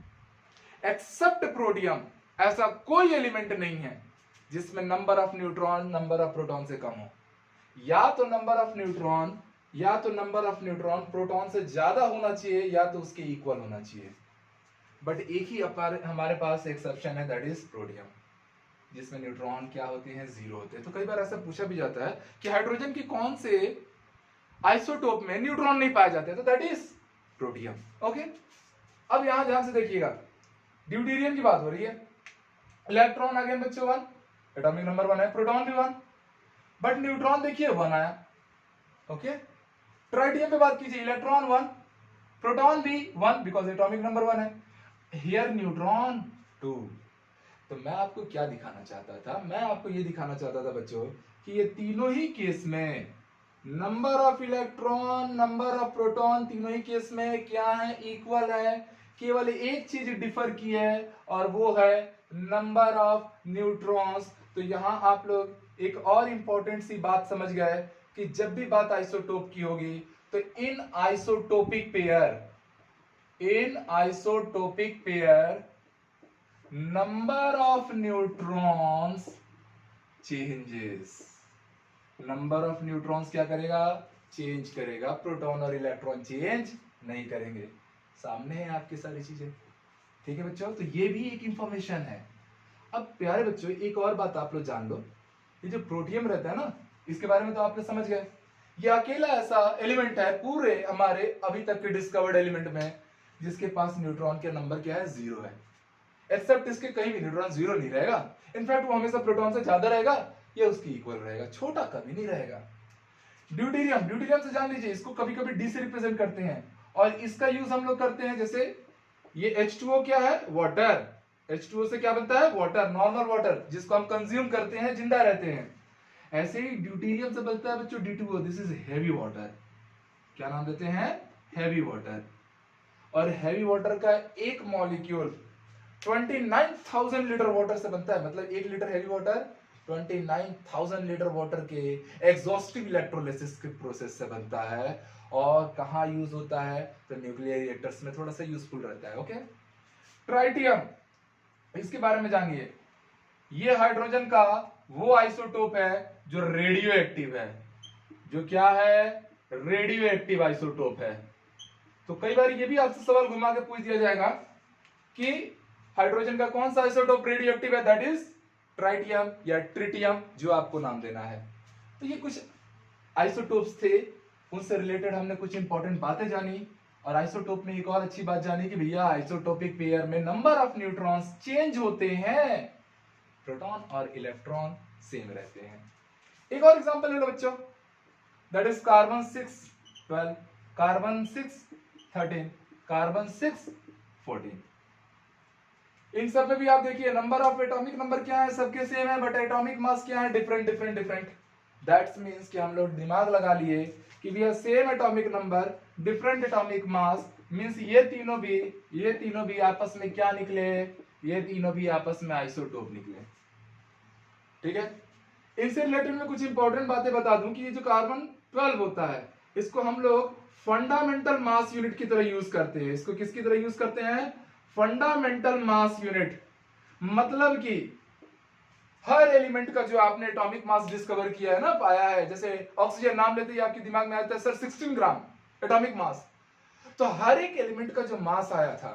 [SPEAKER 1] एक्सेप्ट प्रोटियम, ऐसा कोई एलिमेंट नहीं है जिसमें number of neutron number of proton से कम हो। या तो नंबर ऑफ न्यूट्रॉन प्रोटॉन से ज्यादा होना चाहिए, या तो उसके इक्वल होना चाहिए। बट एक ही हमारे पास एक्सेप्शन है, दैट इज प्रोटियम, जिसमें न्यूट्रॉन क्या होते हैं? 0 होते हैं। तो कई बार ऐसा पूछा भी जाता है कि हाइड्रोजन की कौन से आइसोटोप में न्यूट्रॉन नहीं पाए जाते, तो दैट इज प्रोटियम। ओके, अब यहां ध्यान से देखिएगा, ड्यूटेरियम की बात हो रही है। इलेक्ट्रॉन अगेन बच्चों 1, एटॉमिक नंबर 1 है, प्रोटॉन भी 1, बट न्यूट्रॉन देखिए 1 आया। ओके, ट्राइटियम पे बात कीजिए, इलेक्ट्रॉन 1, प्रोटॉन भी 1 बिकॉज एटॉमिक नंबर 1 है, हियर न्यूट्रॉन 2। तो मैं आपको क्या दिखाना चाहता था? मैं आपको ये दिखाना चाहता था बच्चों कि ये तीनों ही केस में number of electron number of proton तीनों ही केस में क्या है? इक्वल है। केवल एक चीज डिफर की है और वो है नंबर ऑफ न्यूट्रॉन्स। तो यहां आप लोग एक और इंपॉर्टेंट सी बात समझ गए कि जब भी बात आइसोटोप की होगी तो इन isotopic pair number of neutrons changes, number of neutrons क्या करेगा? चेंज करेगा। प्रोटॉन और इलेक्ट्रॉन चेंज नहीं करेंगे। सामने है आपकी सारी चीजें, ठीक है बच्चों? तो ये भी एक इंफॉर्मेशन है। अब प्यारे बच्चों, एक और बात आप लोग जान लो, ये जो प्रोटियम रहता है ना, इसके बारे में तो आपने समझ गए। ये अकेला ऐसा एलिमेंट है पूरे हमारे अभी तक के डिस्कवर्ड एलिमेंट में जिसके पास न्यूट्रॉन के नंबर क्या है, 0 है। एक्सेप्ट इसके कहीं भी न्यूट्रॉन 0 नहीं रहेगा। इनफैक्ट वो हमेशा प्रोटॉन से ज्यादा रहेगा या उसकी इक्वल रहेगा, छोटा कभी नहीं रहेगा। ड्यूटेरियम, ड्यूटेरियम से जान लीजिए, इसको कभी कभी डी से रिप्रेजेंट करते हैं और इसका यूज हम लोग करते हैं, जैसे ये H2O क्या है, वाटर। H2O से क्या बनता है, वाटर, नॉर्मल वाटर, जिसको हम कंज्यूम करते हैं, जिंदा रहते हैं। ऐसे ही ड्यूटेरियम से बनता है बच्चों D2O, this is heavy water. क्या नाम देते हैं, हैवी वाटर। और हैवी वाटर का एक मॉलिक्यूल 29,000 लीटर वाटर से बनता है, मतलब 1 litre heavy water 29,000 litre water के एग्जॉस्टिव इलेक्ट्रोलिसिस के प्रोसेस से बनता है। और कहाँ यूज होता है, तो न्यूक्लियर रिएक्टर्स में थोड़ा सा यूजफुल रहता है। ओके, ट्राइटियम, इसके बारे में जानिए। ये हाइड्रोजन का वो आइसोटोप है जो रेडियो एक्टिव है, जो क्या है, रेडियो एक्टिव आइसोटोप है। तो कई बार ये भी आपसे सवाल घुमा के पूछ दिया जाएगा कि हाइड्रोजन का कौन सा आइसोटोप रेडियो एक्टिव है, दैट इज ट्राइटियम या ट्रिटियम, जो आपको नाम देना है। तो ये कुछ आइसोटोप्स थे, उनसे रिलेटेड हमने कुछ इंपॉर्टेंट बातें जानी। और आइसोटोप में एक और अच्छी बात जानी कि भैया आइसोटोपिक पेयर में नंबर ऑफ न्यूट्रॉन्स चेंज होते हैं, प्रोटॉन और इलेक्ट्रॉन सेम रहते हैं। एक और एग्जांपल ले लो बच्चों, that is carbon 6 12, carbon 6 13, carbon 6 14। इन सब में भी आप देखिए नंबर ऑफ एटॉमिक नंबर क्या है, सबके सेम है, बट एटॉमिक मास क्या है, different different different. That's means कि हम लोग दिमाग लगा लिए कि we have same atomic number, different atomic mass, means ये तीनों भी आपस में क्या निकले, ये तीनों भी आपस में आइसोटोप निकले। ठीक है, इनसे रिलेटेड में कुछ इंपॉर्टेंट बातें बता दूं कि ये जो कार्बन 12 होता है, इसको हम लोग फंडामेंटल मास यूनिट की तरह यूज करते हैं। इसको किसकी तरह यूज करते हैं, फंडामेंटल मास यूनिट। मतलब कि हर एलिमेंट का जो आपने एटॉमिक मास डिस्कवर किया है ना, पाया है, जैसे ऑक्सीजन नाम लेते ही आपके दिमाग में आता है सर 16 ग्राम एटॉमिक मास। तो हर एक एलिमेंट का जो मास आया था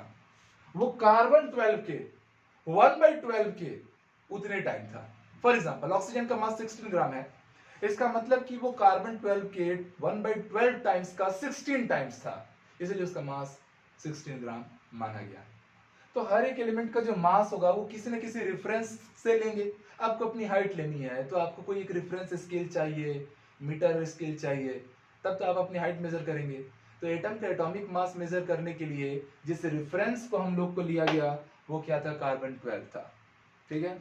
[SPEAKER 1] वो कार्बन 12 के 1/12 के उतने टाइम था। फॉर एग्जांपल ऑक्सीजन का मास 16 ग्राम है, इसका मतलब कि वो कार्बन 12 के 1/12 टाइम्स का 16 टाइम्स था, इसलिए उसका मास 16 ग्राम माना गया। तो हर एक एलिमेंट का जो मास होगा वो किसी न किसी रेफरेंस से लेंगे। आपको अपनी हाइट लेनी है तो आपको कोई एक रेफरेंस स्केल चाहिए, मीटर स्केल चाहिए, तब तो आप अपनी हाइट मेजर करेंगे। तो एटम का एटॉमिक मास मेजर करने के लिए जिस रेफरेंस को हम लोग को लिया गया वो क्या था, कार्बन 12 था। ठीक है,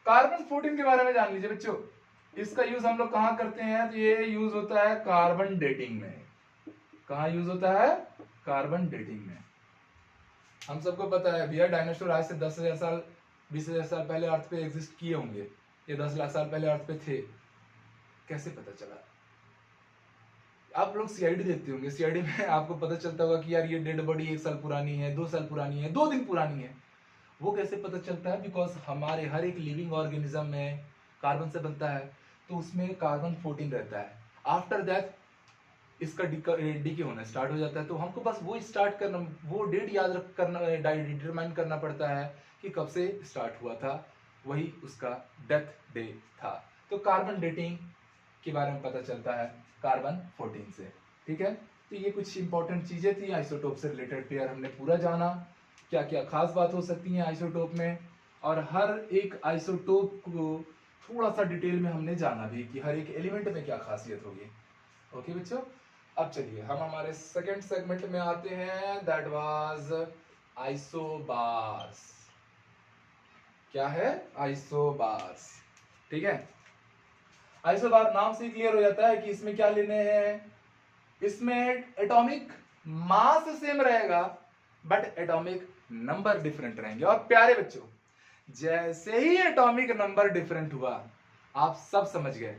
[SPEAKER 1] कार्बन 14 के बारे में जान लीजिए बच्चों। इसका यूज हम लोग कहां करते हैं, तो ये यूज होता है कार्बन डेटिंग में। कहां यूज होता है, कार्बन डेटिंग में। हम सबको पता है भैया डायनासोर आज से 10,000 साल 20,000 साल पहले अर्थ पे एग्जिस्ट किए होंगे, ये 10 लाख साल पहले अर्थ पे थे। कैसे पता चला, आप लोग सीआईडी देखते होंगे, सीआईडी में आपको पता चलता होगा कि यार ये डेड बॉडी 1 साल पुरानी है, 2 साल पुरानी है, 2 दिन पुरानी है। वो कैसे पता चलता है, बिकॉज हमारे हर एक लिविंग ऑर्गेनिज्म में कार्बन से बनता है, तो उसमें कार्बन 14 रहता है। आफ्टर दैट इसका डीके होना स्टार्ट हो जाता है। तो हमको बस वो स्टार्ट करना, वो डेट याद करना, डिटरमाइन करना पड़ता है कि कब से स्टार्ट हुआ था, वही उसका डेथ डे था। तो कार्बन डेटिंग के बारे में पता चलता है कार्बन 14 से। ठीक है, तो ये कुछ इंपॉर्टेंट चीजें थी आइसोटोप से रिलेटेड पेयर, हमने पूरा जाना क्या क्या खास बात हो सकती है आइसोटोप में, और हर एक आइसोटोप को थोड़ा सा डिटेल में हमने जाना भी कि हर एक एलिमेंट में क्या खासियत होगी। ओके बच्चों, अब चलिए हम हमारे सेकंड सेगमेंट में आते हैं, दैट वाज आइसोबार्स। क्या है, आइसोबार्स। ठीक है, आइसोबार नाम से क्लियर हो जाता है कि इसमें क्या लेने हैं, इसमें एटॉमिक मास सेम रहेगा बट एटॉमिक नंबर डिफरेंट रहेंगे। और प्यारे बच्चों, जैसे ही एटॉमिक नंबर डिफरेंट हुआ आप सब समझ गए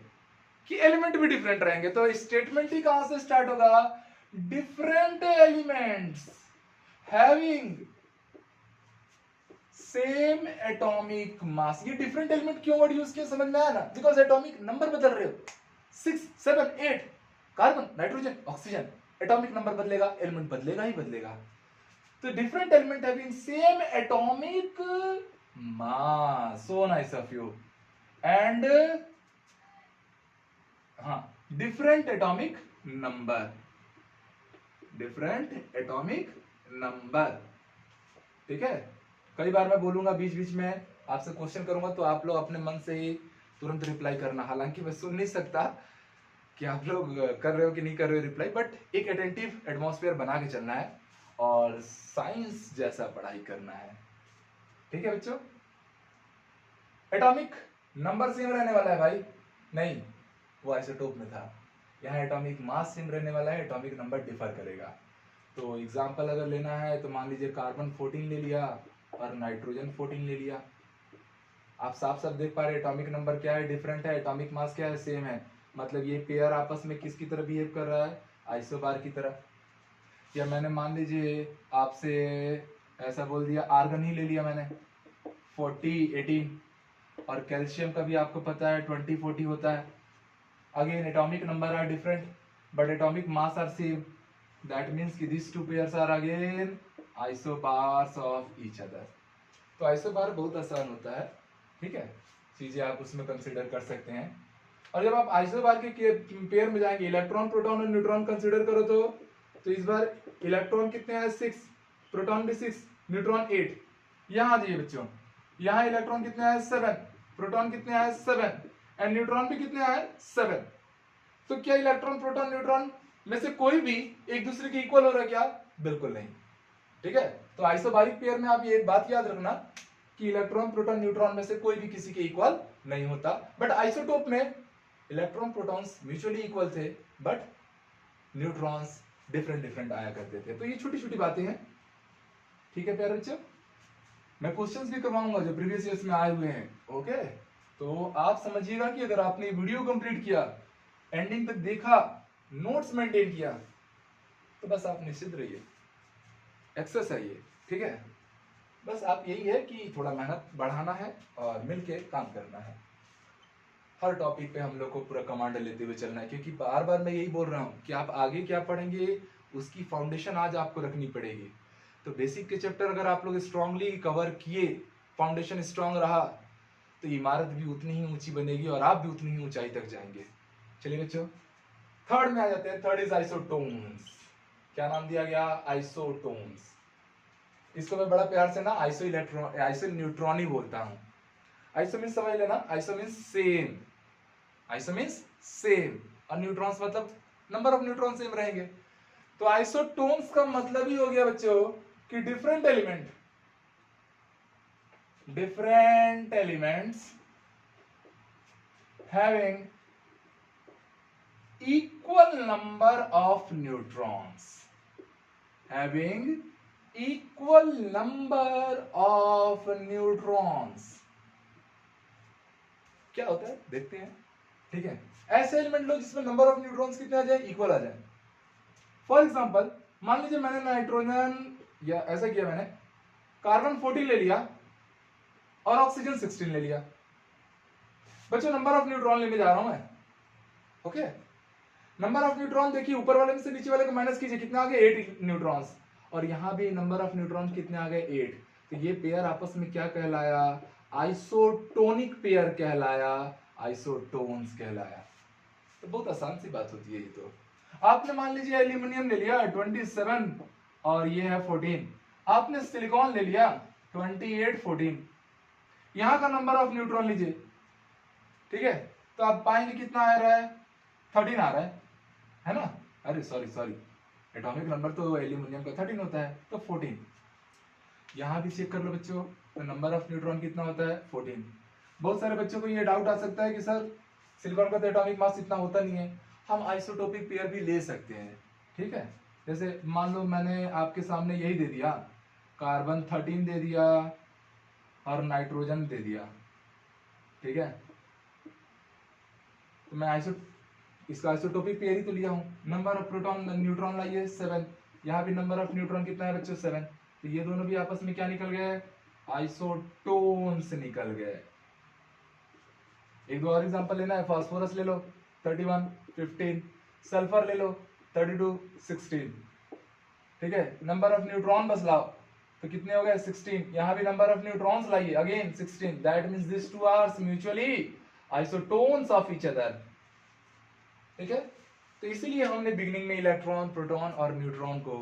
[SPEAKER 1] कि एलिमेंट भी डिफरेंट रहेंगे। तो स्टेटमेंट ही कहां से स्टार्ट होगा, different elements having same atomic mass. ये डिफरेंट एलिमेंट क्यों वर्ड यूज किया समझ में आया ना, बिकॉज एटॉमिक नंबर बदल रहे हो, 6 7 8 carbon nitrogen oxygen, atomic number बदलेगा, एलिमेंट बदलेगा ही बदलेगा। तो different element having same atomic mass, so nice of you, and हाँ, different atomic number, different atomic number, ठीक है। कई बार मैं बोलूंगा बीच बीच में, आपसे क्वेश्चन करूंगा तो आप लोग अपने मन से ही तुरंत रिप्लाई करना। हालांकि मैं सुन नहीं सकता कि आप लोग कर रहे हो कि नहीं कर रहे हो रिप्लाई, बट एक अटेंटिव एटमॉस्फेयर बना के चलना है और साइंस जैसा पढ़ाई करना है, ठीक है बच्चों। एटॉमिक नंबर सेम रहने वाला है भाई, नहीं वो आइसोटोप में था। यहाँ एटॉमिक मास सेम रहने वाला है, एटॉमिक नंबर डिफर करेगा। तो एग्जाम्पल अगर लेना है तो मान लीजिए कार्बन 14 ले लिया और नाइट्रोजन 14 ले लिया। आप साफ साफ देख पा रहे एटॉमिक नंबर क्या है, डिफरेंट है, एटॉमिक मास क्या है, सेम है। मतलब ये पेयर आपस में किसकी तरह बिहेव कर रहा है, आइसोबार की तरह। या मैंने मान लीजिए आपसे ऐसा बोल दिया, आर्गन ही ले लिया मैंने 40 18, और कैल्शियम का भी आपको पता है 20 40 होता है। Again atomic number are different but atomic mass are same, that means कि these two pairs are again isobars of each other। तो आइसोबार बहुत आसान होता है, ठीक है, चीजें आप उसमें कंसिडर कर सकते हैं। और जब आप आइसोबार के पेयर में जाएंगे, इलेक्ट्रॉन प्रोटॉन और न्यूट्रॉन कंसिडर करो तो इस बार इलेक्ट्रॉन कितने हैं 6, प्रोटॉन भी 6, न्यूट्रॉन 8। यहाँ आ जाइए बच्चों, यहाँ इलेक्ट्रॉन कितने आए 7, प्रोटॉन कितने आए 7 एंड न्यूट्रॉन भी कितने आए 7। तो क्या इलेक्ट्रॉन प्रोटॉन न्यूट्रॉन में से कोई भी एक दूसरे के इक्वल हो रहा है क्या, बिल्कुल नहीं, ठीक है। तो आइसोबारिक पेयर में आप ये एक बात याद रखना कि इलेक्ट्रॉन प्रोटॉन न्यूट्रॉन में से कोई भी किसी के इक्वल नहीं होता। बट आइसोटोप में इलेक्ट्रॉन प्रोटॉन्स म्यूचुअली इक्वल थे बट न्यूट्रॉन्स डिफरेंट डिफरेंट आया करते थे। तो ये छोटी छोटी बातें हैं, ठीक है प्यारे बच्चों। मैं क्वेश्चंस भी करवाऊंगा जो प्रीवियस ईयर्स में आए हुए हैं, ओके। तो आप समझिएगा कि अगर आपने वीडियो कंप्लीट किया, एंडिंग तक देखा, नोट्स मेंटेन किया, तो बस आप निश्चित रहिए, एक्सेस है ये, ठीक है। बस आप यही है कि थोड़ा मेहनत बढ़ाना है और मिलके काम करना है। हर टॉपिक पे हम लोग को पूरा कमांड लेते हुए चलना है, क्योंकि बार बार मैं यही बोल रहा हूँ कि आप आगे क्या पढ़ेंगे उसकी फाउंडेशन आज आपको रखनी पड़ेगी। तो बेसिक के चैप्टर अगर आप लोग स्ट्रांगली कवर किए, फाउंडेशन स्ट्रांग रहा, तो इमारत भी उतनी ही ऊंची बनेगी और आप भी उतनी ही ऊंचाई तक जाएंगे। चलिए बच्चों, थर्ड में आ जाते हैं। Third is isotones. क्या नाम दिया गया, आइसोटोन्स। इसको मैं बड़ा प्यार से ना आइसो इलेक्ट्रॉन, आइसो न्यूट्रॉन ही बोलता हूं। आइसो मीन्स समझ लेना, iso means same, iso means same, और न्यूट्रॉन्स मतलब नंबर ऑफ न्यूट्रॉन सेम रहेंगे। तो आइसोटोन्स का मतलब ही हो गया बच्चों कि different element, different elements having equal number of neutrons, having equal number of neutrons। क्या होता है देखते हैं, ठीक है। ऐसे एलिमेंट लो जिसमें नंबर ऑफ न्यूट्रॉन्स कितने आ जाए, इक्वल आ जाए। फॉर एग्जांपल मान लीजिए मैंने नाइट्रोजन, या ऐसा किया मैंने, कार्बन 14 ले लिया और ऑक्सीजन 16 ले लिया। बच्चों नंबर ऑफ न्यूट्रॉन लेने जा रहा हूं मैं, ओके। नंबर ऑफ न्यूट्रॉन देखिए, ऊपर वाले में से नीचे वाले को माइनस कीजिए, कितना आ गए 8 न्यूट्रॉन्स, और यहां भी नंबर ऑफ न्यूट्रॉन कितने आ गए 8। तो ये पेयर आपस में क्या कहलाया, आइसोटोनिक पेयर कहलाया, आइसोटोन्स कहलाया। तो बहुत आसान सी बात होती है ये। तो आपने मान लीजिए एल्यूमिनियम ले लिया 27 और ये है 14, आपने सिलिकॉन ले लिया 28 14, यहां का नंबर ऑफ न्यूट्रॉन लीजिए, ठीक है। तो आप पाएंगे कितना आ रहा है, 13 आ रहा है ना। अरे सॉरी, एटॉमिक नंबर तो एल्यूमिनियम का 13 होता है, तो 14। यहां भी चेक कर लो बच्चों, तो नंबर ऑफ न्यूट्रॉन कितना होता है 14। बहुत सारे बच्चों को ये डाउट आ सकता है कि सर सिलिकॉन का तो एटॉमिक मास इतना होता नहीं है, हम आइसोटोपिक पेयर भी ले सकते हैं, ठीक है। जैसे मान लो मैंने आपके सामने यही दे दिया, कार्बन 13 दे दिया और नाइट्रोजन दे दिया, ठीक है। तो मैं इसका आइसोटोपिक पेयर ही तो लिया हूं। नंबर ऑफ प्रोटॉन न्यूट्रॉन लाइए 7, यहाँ भी नंबर ऑफ न्यूट्रॉन कितना है बच्चों 7। तो ये दोनों भी आपस में क्या निकल गए, आइसोटोन्स निकल गए। एक दो और एग्जांपल लेना है, फास्फोरस ले लो 31 15, सल्फर ले लो 32 16, ठीक है। नंबर ऑफ न्यूट्रॉन बस लाओ, तो कितने हो गए 16। यहां भी नंबर ऑफ न्यूट्रॉन्स लाइए, again 16, that means this two are mutually isotones of each other. ठीक है। तो इसीलिए हमने बिगिनिंग में इलेक्ट्रॉन, प्रोटॉन और न्यूट्रॉन को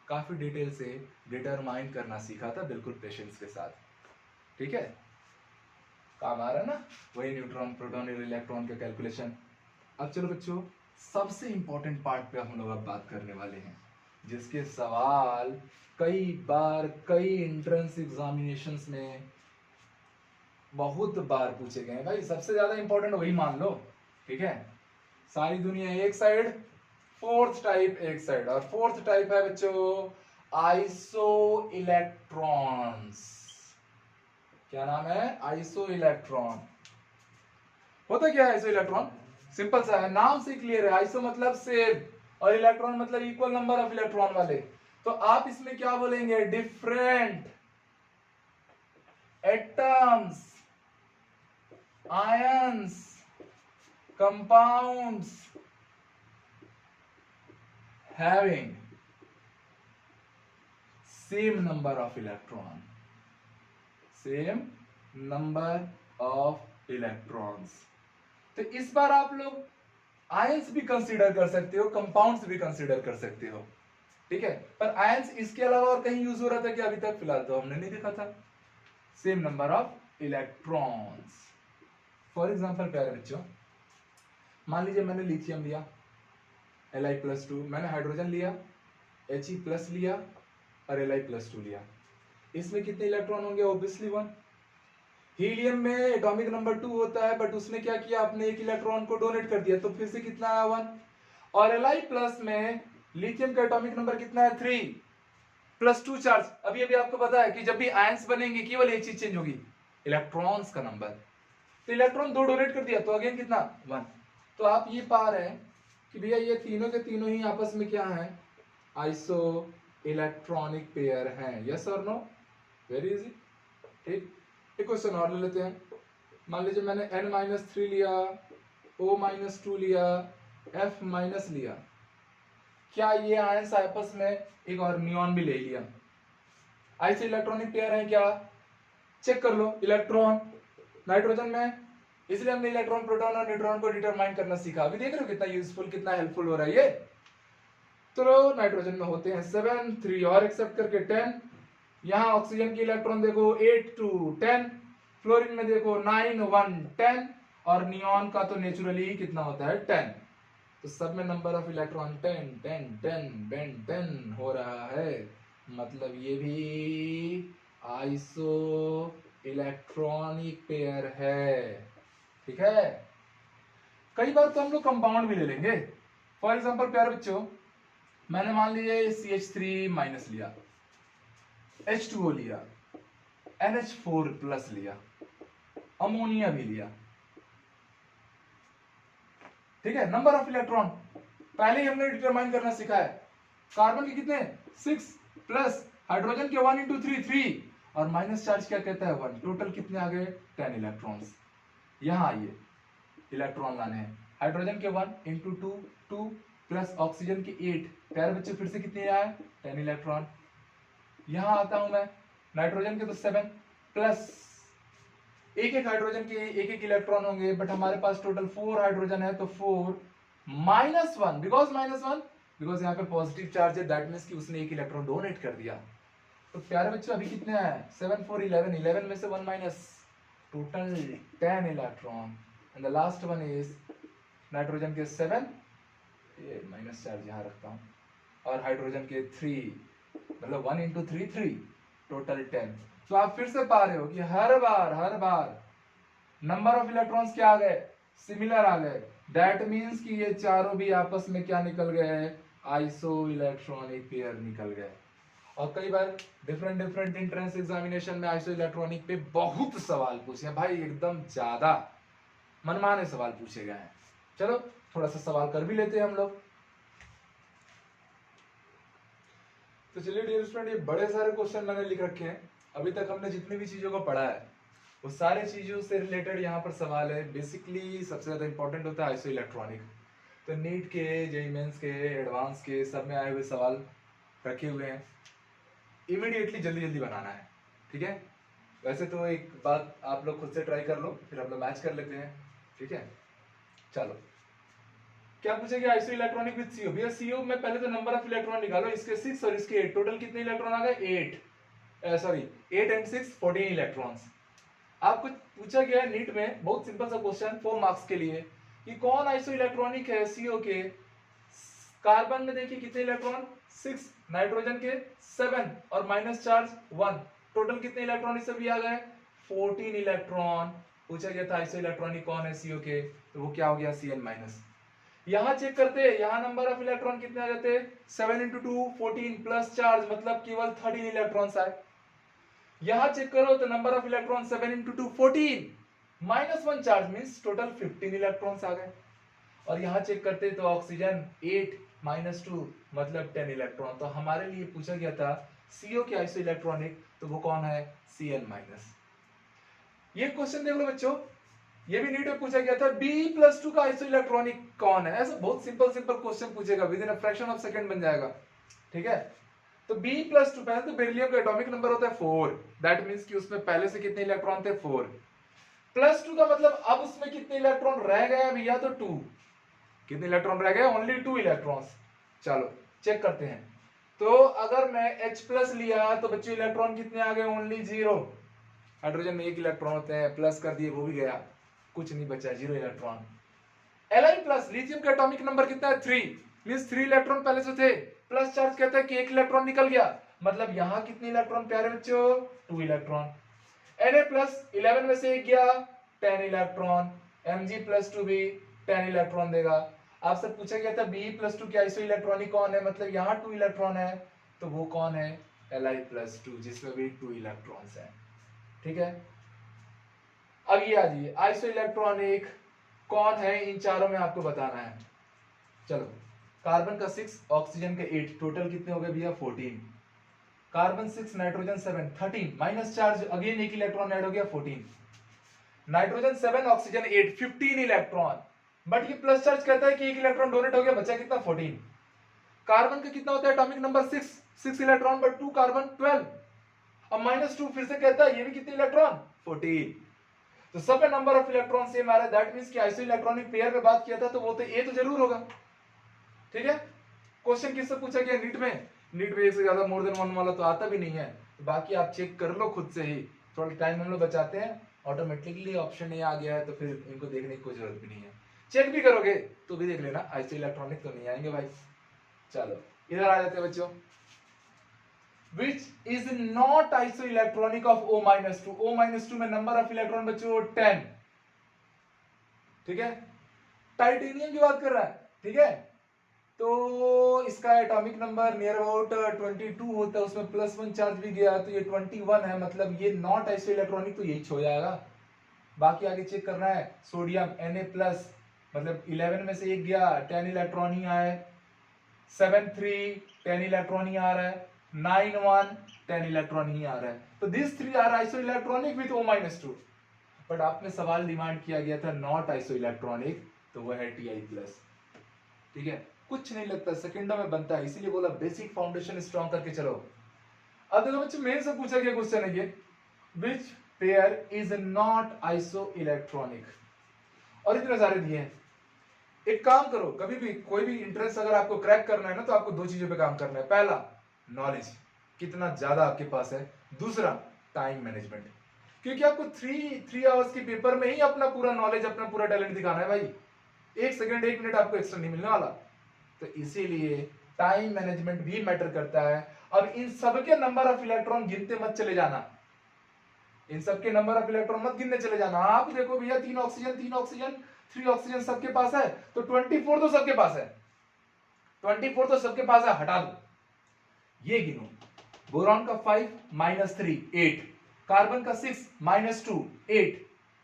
[SPEAKER 1] काफी डिटेल से डिटरमाइन करना सीखा था, बिल्कुल पेशेंस के साथ। ठीक है, काम आ रहा है ना वही न्यूट्रॉन, प्रोटॉन और इलेक्ट्रॉन का कैलकुलेशन। अब चलो बच्चों, सबसे इंपॉर्टेंट पार्ट पे हम लोग अब बात करने वाले हैं, जिसके सवाल कई बार कई एंट्रेंस एग्जामिनेशंस में बहुत बार पूछे गए हैं। भाई सबसे ज्यादा इंपॉर्टेंट वही मान लो। ठीक है, सारी दुनिया एक साइड, फोर्थ टाइप एक साइड, और फोर्थ टाइप है बच्चों आइसो इलेक्ट्रॉन्स। क्या नाम है? Iso electron. होता क्या है आइसो इलेक्ट्रॉन? सिंपल सा है, नाम से क्लियर है। आइसो मतलब सेम और इलेक्ट्रॉन मतलब इक्वल नंबर ऑफ इलेक्ट्रॉन वाले। तो आप इसमें क्या बोलेंगे? Different atoms, ions, compounds having same number of electron, same number of electrons. तो इस बार आप लोग आयंस भी कंसीडर कर सकते हो, कंपाउंड्स भी कंसीडर कर सकते हो। ठीक है, पर आयंस इसके अलावा और कहीं यूज हो रहा था कि अभी तक? फिलहाल तो हमने नहीं देखा था। Same number of electrons. For example प्यारे बच्चों, मान लीजिए मैंने लिथियम लिया Li+2, मैंने हाइड्रोजन लिया He+ लिया और Li+2 लिया। इसमें कितने इलेक्ट्रॉन होंगे? ऑब्वियसली 1। हीलियम में एटॉमिक नंबर 2 होता है, बट उसने क्या किया? आपने एक इलेक्ट्रॉन को डोनेट कर दिया, तो फिर से कितना आया? 1। और Li+ में लिथियम का एटॉमिक नंबर कितना है? 3 +2 चार्ज। अभी अभी आपको पता है कि जब भी आयंस बनेंगे केवल एक चीज चेंज होगी, इलेक्ट्रॉन्स का नंबर। तो इलेक्ट्रॉन 2 डोनेट कर दिया तो अगेन कितना? 1। तो आप ये पा रहे हैं कि भैया ये तीनों के तीनों ही आपस में क्या है? आइसो इलेक्ट्रॉनिक पेयर हैं। यस और नो? Very easy. ठीक, एक क्वेश्चन और ले लेते हैं। मान लीजिए मैंने N-3 लिया, O-2 लिया, F- लिया। क्या ये आयंस आपस में एक और नियॉन भी ले लिया? आइसो इलेक्ट्रॉनिक पेयर है क्या? चेक कर लो। इलेक्ट्रॉन नाइट्रोजन में, इसलिए हमने इलेक्ट्रॉन, प्रोटॉन और न्यूट्रॉन को डिटरमाइन करना सीखा। अभी देख रहे हो कितना यूजफुल, कितना हेल्पफुल हो रहा है ये। तो नाइट्रोजन में होते हैं 7, 3 और एक्सेप्ट करके 10। यहां ऑक्सीजन की इलेक्ट्रॉन देखो 8 to 10, फ्लोरीन में देखो 9, 1, 10, और नियॉन का तो नेचुरली ही कितना होता है? 10। तो सब में नंबर ऑफ इलेक्ट्रॉन 10, 10, 10, 10, 10 हो रहा है। मतलब ये भी आइसो इलेक्ट्रॉनिक पेयर है। ठीक है, कई बार तो हम लोग कंपाउंड भी ले लेंगे। फॉर एग्जांपल प्यारे बच्चों, मैंने मान लीजिए CH3- लिया, H2O लिया, NH4+ लिया, अमोनिया भी लिया। ठीक है, नंबर ऑफ इलेक्ट्रॉन पहले ही हमने डिटरमाइन करना सीखा है। कार्बन के कितने? 6 प्लस हाइड्रोजन के 1 into 3 3, और माइनस चार्ज क्या कहता है? 1। टोटल कितने आ गए? 10 इलेक्ट्रॉन्स। यहां आइए, इलेक्ट्रॉन लाने हैं। हाइड्रोजन के 1 into 2 2, प्लस ऑक्सीजन के 8। प्यारे बच्चे फिर से कितने आए? 10 इलेक्ट्रॉन। यहां आता हूं मैं, नाइट्रोजन के तो 7, प्लस एक एक हाइड्रोजन के एक एक इलेक्ट्रॉन होंगे, बट हमारे पास टोटल 4 हाइड्रोजन है, तो 4 -1, बिकॉज -1 बिकॉज यहाँ पे पॉजिटिव चार्ज है, दैट मीन्स कि उसने एक इलेक्ट्रॉन डोनेट कर दिया। तो प्यारे बच्चों अभी कितने हैं? 7 4 11, 11 में से 1 minus, total 10 electron. And the last one is nitrogen के 7, ये माइनस चार्ज यहाँ रखता हूँ, और हाइड्रोजन के 3, मतलब 1 into 3 3, टोटल 10। तो आप फिर से पा रहे हो कि हर बार नंबर ऑफ इलेक्ट्रॉन्स क्या आ गए? सिमिलर आ गए। दैट मीन्स कि ये चारों भी आपस में क्या निकल गए? आइसो इलेक्ट्रॉनिक पेयर निकल गए। और कई बार डिफरेंट एंट्रेंस एग्जामिनेशन में आइसो इलेक्ट्रॉनिक पे बहुत सवाल पूछे हैं भाई, एकदम ज्यादा मनमाने सवाल पूछे गए हैं। चलो थोड़ा सा सवाल कर भी लेते हैं हम लोग। तो चलिए डियर स्टूडेंट, ये बड़े सारे क्वेश्चन मैंने लिख रखे हैं। अभी तक हमने जितनी भी चीजों को पढ़ा है वो सारे चीजों से रिलेटेड यहाँ पर सवाल है। बेसिकली सबसे ज्यादा इंपॉर्टेंट होता है आइसो इलेक्ट्रॉनिक। तो नीट के, जेईई मेंस के, एडवांस के, सब में आए हुए सवाल रखे हुए हैं। इमीडिएटली जल्दी बनाना है। ठीक है, वैसे तो एक बात आप लोग खुद से ट्राई कर लो, फिर हम लोग मैच कर लेते हैं। ठीक है, चलो क्या पूछा गया आइसो इलेक्ट्रॉनिक विद सीओ। भैया सीओ में पहले तो नंबर ऑफ इलेक्ट्रॉन निकालो, इसके 6 और इसके 8, टोटल कितने इलेक्ट्रॉन आ गए 8 एंड 6 14 इलेक्ट्रॉन्स। आपको पूछा गया है नीट में बहुत सिंपल सा क्वेश्चन 4 मार्क्स के लिए कि कौन आइसो इलेक्ट्रॉनिक है सीओ के। कार्बन में देखिए कितने इलेक्ट्रॉन 6, नाइट्रोजन के 7 और माइनस चार्ज 1, टोटल कितने इलेक्ट्रॉन इस भी आ गए 14 इलेक्ट्रॉन। पूछा गया था आइसो इलेक्ट्रॉनिक कौन है सीओ के, तो वो क्या हो गया Cn-। यहां चेक करते हैं, यहां नंबर ऑफ इलेक्ट्रॉन कितने आ जाते हैं 7 × 2 14 प्लस चार्ज मतलब केवल 13 इलेक्ट्रॉन्स आए। यहां चेक करो तो number of electron 7 × 2 14 -1 charge means total 15 electrons आ गए। और यहां चेक करते तो ऑक्सीजन 8 -2 मतलब 10 इलेक्ट्रॉन। तो हमारे लिए पूछा गया था सीओ के आइसो इलेक्ट्रॉनिक, तो वो कौन है Cn-। ये क्वेश्चन देख लो बच्चों, ये भी नीट में पूछा गया था B+2 का आइसो इलेक्ट्रॉनिक कौन है। ऐसा बहुत सिंपल क्वेश्चन पूछेगा, with in a fraction of second बन जाएगा। ठीक है, तो B+2 पहले तो बेरिलियम का एटॉमिक नंबर होता है 4, दैट मींस कि उसमें पहले से कितने इलेक्ट्रॉन थे 4, +2 का मतलब अब उसमें कितने इलेक्ट्रॉन रह गए भैया, तो 2। कितने इलेक्ट्रॉन रह गए, ओनली 2 इलेक्ट्रॉन्स। चलो चेक करते हैं, तो अगर मैं H+ लिया तो बच्चों इलेक्ट्रॉन कितने आ गए, ओनली 0। हाइड्रोजन में 1 इलेक्ट्रॉन होते हैं, प्लस कर दिए वो भी गया, कुछ नहीं बचा 0 इलेक्ट्रॉन। Li+ लिथियम का एटॉमिक नंबर कितना है 3, मींस 3 इलेक्ट्रॉन पहले से थे, प्लस चार्ज कहता है कि 1 इलेक्ट्रॉन निकल गया, मतलब यहां कितने इलेक्ट्रॉन प्यारे बच्चों 2 इलेक्ट्रॉन। Na+ 11 में से 1 गया 10 इलेक्ट्रॉन, Mg+2 भी 10 इलेक्ट्रॉन देगा। आपसे पूछा गया था Be+2 की आइसो इलेक्ट्रॉनिक कौन है, मतलब यहां 2 इलेक्ट्रॉन है, तो वो कौन है Li+2 जिसमें भी 2 इलेक्ट्रॉन्स हैं। ठीक है, अब ये आ जाइए आइसो इलेक्ट्रॉनिक कौन है, इन चारों में आपको बताना है। चलो, कार्बन का 6, ऑक्सीजन के 8, टोटल कितने हो गए भैया 14। Carbon 6, nitrogen 7 13, minus charge again 1 electron add हो गया 14। नाइट्रोजन 7, ऑक्सीजन 8 15 इलेक्ट्रॉन, बट ये प्लस चार्ज कहता है कि 1 इलेक्ट्रॉन डोनेट हो गया, बचा कितना 14। कार्बन का कितना होता है atomic number 6 electron, but 2 carbon 12। अब -2 फिर से कहता है ये भी कितने इलेक्ट्रॉन 14। तो सब में नंबर ऑफ इलेक्ट्रॉन सेम आ रहा है, दैट मींस कि आइसो इलेक्ट्रॉनिक पेयर पे बात किया था तो वो तो ए तो जरूर होगा। ठीक है, क्वेश्चन किससे पूछा गया नीट में, नीट में एक से ज्यादा मोर देन 1 वाला तो आता भी नहीं है, तो बाकी आप चेक कर लो खुद से ही, थोड़ा टाइम हम लोग बचाते हैं, ऑटोमेटिकली ऑप्शन ए आ गया है तो फिर इनको देखने की कोई जरूरत भी नहीं है। चेक भी करोगे तो भी देख लेना, आइसो इलेक्ट्रॉनिक तो नहीं आएंगे भाई। चलो इधर आ जाते हैं बच्चों, which is not isoelectronic of O-2। O-2 में नंबर ऑफ इलेक्ट्रॉन बच्चों 10। ठीक है, टाइटेनियम की बात कर रहा है। ठीक है, तो इसका एटॉमिक नंबर नियर अबाउट 22 होता है, उसमें +1 चार्ज भी गया तो ये 21 है, मतलब ये नॉट आइसोइलेक्ट्रॉनिक, तो यही छो जाएगा। बाकी आगे चेक करना है, सोडियम Na+, मतलब 11 में से 1 गया 10 इलेक्ट्रॉन ही आए, 7 3 10 इलेक्ट्रॉन ही आ रहा है, 9 1 10 इलेक्ट्रॉन ही आ रहा है, तो this 3 are isoelectronic with O-2। But आपने सवाल डिमांड किया गया था नॉट आइसोइलेक्ट्रॉनिक, तो वह है Ti+। ठीक है, कुछ नहीं लगता, सेकंडों में बनता है, इसीलिए बोला बेसिक फाउंडेशन स्ट्रॉन्ग करके चलो। अब देखो बच्चों मेन से पूछा गया क्वेश्चन है ये, which pair is not isoelectronic, और इतने सारे दिए हैं। एक काम करो, कभी भी कोई भी इंटरेस्ट अगर आपको क्रैक करना है ना, तो आपको 2 चीजों पे काम करना है। पहला नॉलेज कितना ज्यादा आपके पास है, दूसरा टाइम मैनेजमेंट, क्योंकि आपको 3 आवर्स के पेपर में ही अपना पूरा नॉलेज, अपना पूरा टैलेंट दिखाना है भाई, 1 सेकंड 1 मिनट आपको एक्स्ट्रा नहीं मिलने वाला। तो इसीलिए टाइम मैनेजमेंट भी मैटर करता है। अब इन सबके नंबर ऑफ इलेक्ट्रॉन गिनते मत चले जाना, इन सबके नंबर ऑफ इलेक्ट्रॉन मत गिनने चले जाना। आप देखो भैया 3 ऑक्सीजन 3 ऑक्सीजन सबके पास है, तो 24 तो सबके पास है, 24 तो सबके पास है, हटा दो, ये गिनो। बोरॉन का 5 -3 8, कार्बन का 6 -2 8,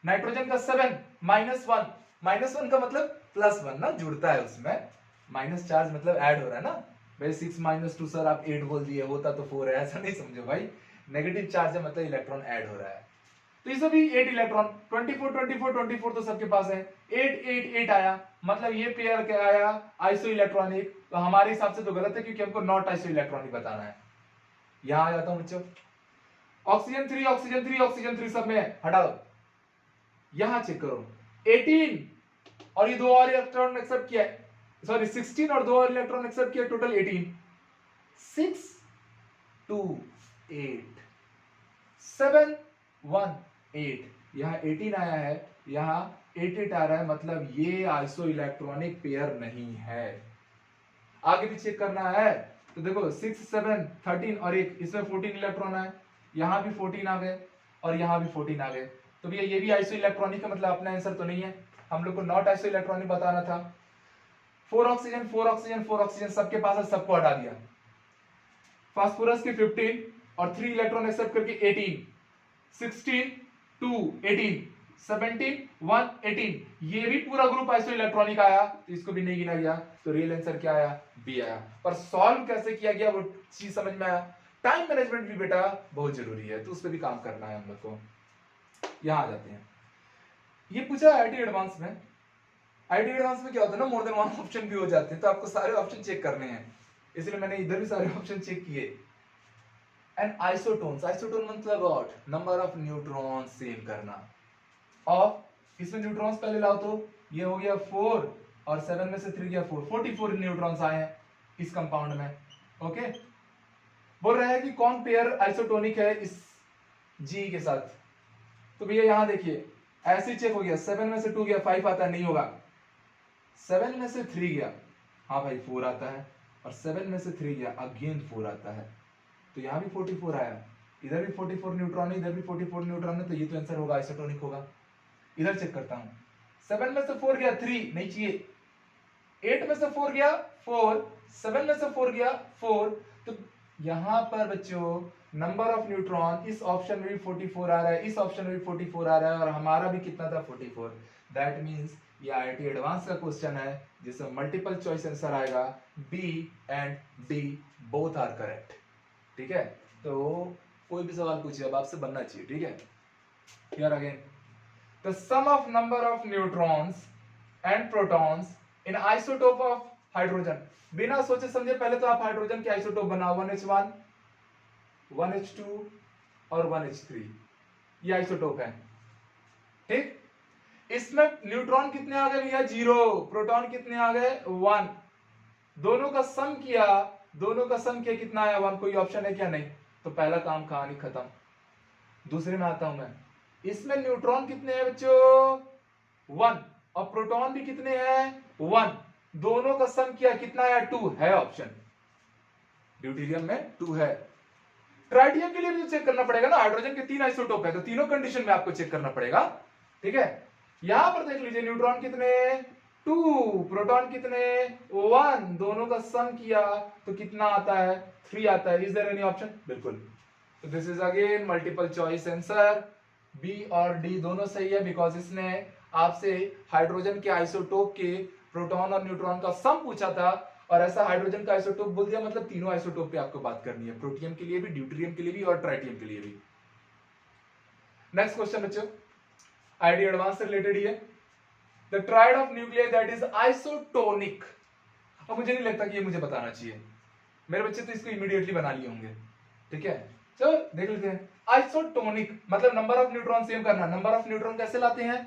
[SPEAKER 1] नाइट्रोजन का 7 -1 का मतलब +1 ना, जुड़ता है उसमें, माइनस चार्ज मतलब ऐड हो रहा है ना भाई। 6 -2 सर आप 8 बोल दिए, होता तो 4 है, ऐसा नहीं समझो भाई, नेगेटिव चार्ज है मतलब इलेक्ट्रॉन ऐड हो रहा है। तो इसे भी 8 इलेक्ट्रॉन, 24 तो सबके पास है, 8 8 8 आया, मतलब ये पेयर क्या आया आइसो इलेक्ट्रॉनिक। तो हमारे हिसाब से तो गलत है, क्योंकि हमको नॉट आइसो इलेक्ट्रॉनिक बताना है। यहां आ जाता हूं बच्चों, ऑक्सीजन 3 सब में हटा दो, यहां चेक करो 18 और ये 2 और इलेक्ट्रॉन एक्सेप्ट किया है, सॉरी 16 और 2 और इलेक्ट्रॉन एक्सेप्ट किया, टोटल 18। 6 2 8 7 1 8, यहाँ 18 आया है, यहाँ 88 आ रहा है, मतलब ये आइसो इलेक्ट्रॉनिक पेयर नहीं है। आगे भी चेक करना है तो देखो 6 7 13 और 1, इसमें 14 इलेक्ट्रॉन है, यहाँ भी 14 आ गए और यहाँ भी 14 आ गए, तो भैया ये भी आइसो इलेक्ट्रॉनिक है, मतलब अपना आंसर तो नहीं है, हम लोग को नॉट आइसो इलेक्ट्रॉनिक बताना था। 4 ऑक्सीजन 4 ऑक्सीजन 4 ऑक्सीजन सबके पास है, सबको हटा दिया। फास्फोरस के 15 और 3 इलेक्ट्रॉन एक्सेप्ट करके 18, 16 2 18 17 1 18, ये भी पूरा ग्रुप आइसो इलेक्ट्रॉनिक आया, तो इसको भी नहीं गिना गया, तो रियल आंसर क्या आया? बी आया। पर सॉल्व कैसे किया गया वो चीज समझ में आया। टाइम मैनेजमेंट भी बेटा बहुत जरूरी है, तो उस पर भी काम करना है हम लोग को। यहां आ जाते हैं, ये पूछा आईटी एडवांस में। आईटी एडवांस में क्या होता है ना, मोर देन वन ऑप्शन भी हो जाते हैं, तो आपको सारे ऑप्शन चेक करने हैं, इसलिए मैंने इधर भी सारे ऑप्शन चेक किए। एंड आइसोटोन्स, आइसोटोन मतलब what? Number of neutron save करना। और इसमें न्यूट्रॉन्स पहले लाओ, तो ये हो गया 4 और 7 में से 3 गया 4, 44 न्यूट्रॉन्स आए हैं इस कंपाउंड में। ओके, बोल रहा है कि कौन पेयर आइसोटोनिक है इस जी के साथ, तो भैया यहां देखिए ऐसे चेक हो गया, 7 में से 2 गया 5 आता है, नहीं होगा। 7 में से 3 गया, हाँ भाई 4 आता है, और 7 में से 3 गया अगेन 4 आता है, तो यहां भी 44 आया, इधर भी 44 न्यूट्रॉन है, इधर भी 44 न्यूट्रॉन है, तो ये तो आंसर होगा, आइसोटोनिक होगा। इधर चेक करता हूं, 7 में से 4 गया 3, नहीं चाहिए। 8 में से 4 गया 4, 7 में से 4 गया 4, तो यहां पर बच्चों नंबर ऑफ न्यूट्रॉन इस ऑप्शन में भी 44 आ रहा है, इस ऑप्शन में भी 44 आ रहा है, और हमारा भी कितना था? 44। दैट मींस ये आईआईटी एडवांस का क्वेश्चन है जिसमें मल्टीपल चॉइस आंसर आएगा, B and D both are correct. ठीक है, तो कोई भी सवाल पूछिए अब आपसे बनना चाहिए। ठीक है, here again the sum of number of neutrons and protons in isotope of hydrogen. बिना सोचे समझे पहले तो आप हाइड्रोजन के आइसोटोप बनाओ, 1H1 1H2 और 1H3, ये आइसोटोप है। ठीक, इसमें न्यूट्रॉन कितने आ गए भैया? 0, प्रोटॉन कितने आ गए? 1, दोनों का सम किया, दोनों का सम किया कितना आया? 1। कोई ऑप्शन है क्या? नहीं, तो पहला काम कहानी खत्म। दूसरे में आता हूं मैं, इसमें न्यूट्रॉन कितने हैं बच्चों? 1, और प्रोटॉन भी कितने हैं? 1, दोनों का सम किया कितना आया? 2 है ऑप्शन, ड्यूटेरियम में 2 है। ट्राइटियम के लिए भी चेक करना पड़ेगा ना, हाइड्रोजन के 3 आइसोटोप है, तो तीनों कंडीशन में आपको चेक करना पड़ेगा। ठीक है, यहां पर देख लीजिए न्यूट्रॉन कितने? 2, प्रोटॉन कितने? 1, दोनों का सम किया तो कितना आता है? 3 आता है। Is there any option? बिल्कुल, तो this is again multiple choice answer, B और डी दोनों सही है, बिकॉज इसने आपसे हाइड्रोजन के आइसोटोप के प्रोटॉन और न्यूट्रॉन का सम पूछा था, और ऐसा हाइड्रोजन का आइसोटोप बोल दिया, मतलब तीनों आइसोटोप पे आपको बात करनी है, प्रोटियम के लिए भी, ड्यूटेरियम के लिए भी, और ट्राइटियम के लिए भी। नेक्स्ट क्वेश्चन बच्चों, आईडी एडवांस से रिलेटेड ही है। The tried of nuclear that is isotonic. अब मुझे नहीं लगता कि ये मुझे बताना चाहिए, मेरे बच्चे तो इसको इमीडिएटली बना लिए होंगे। ठीक है, चलो देख लेते हैं। आइसोटोनिक मतलब नंबर ऑफ न्यूट्रॉन सेम करना। नंबर ऑफ न्यूट्रॉन कैसे लाते हैं?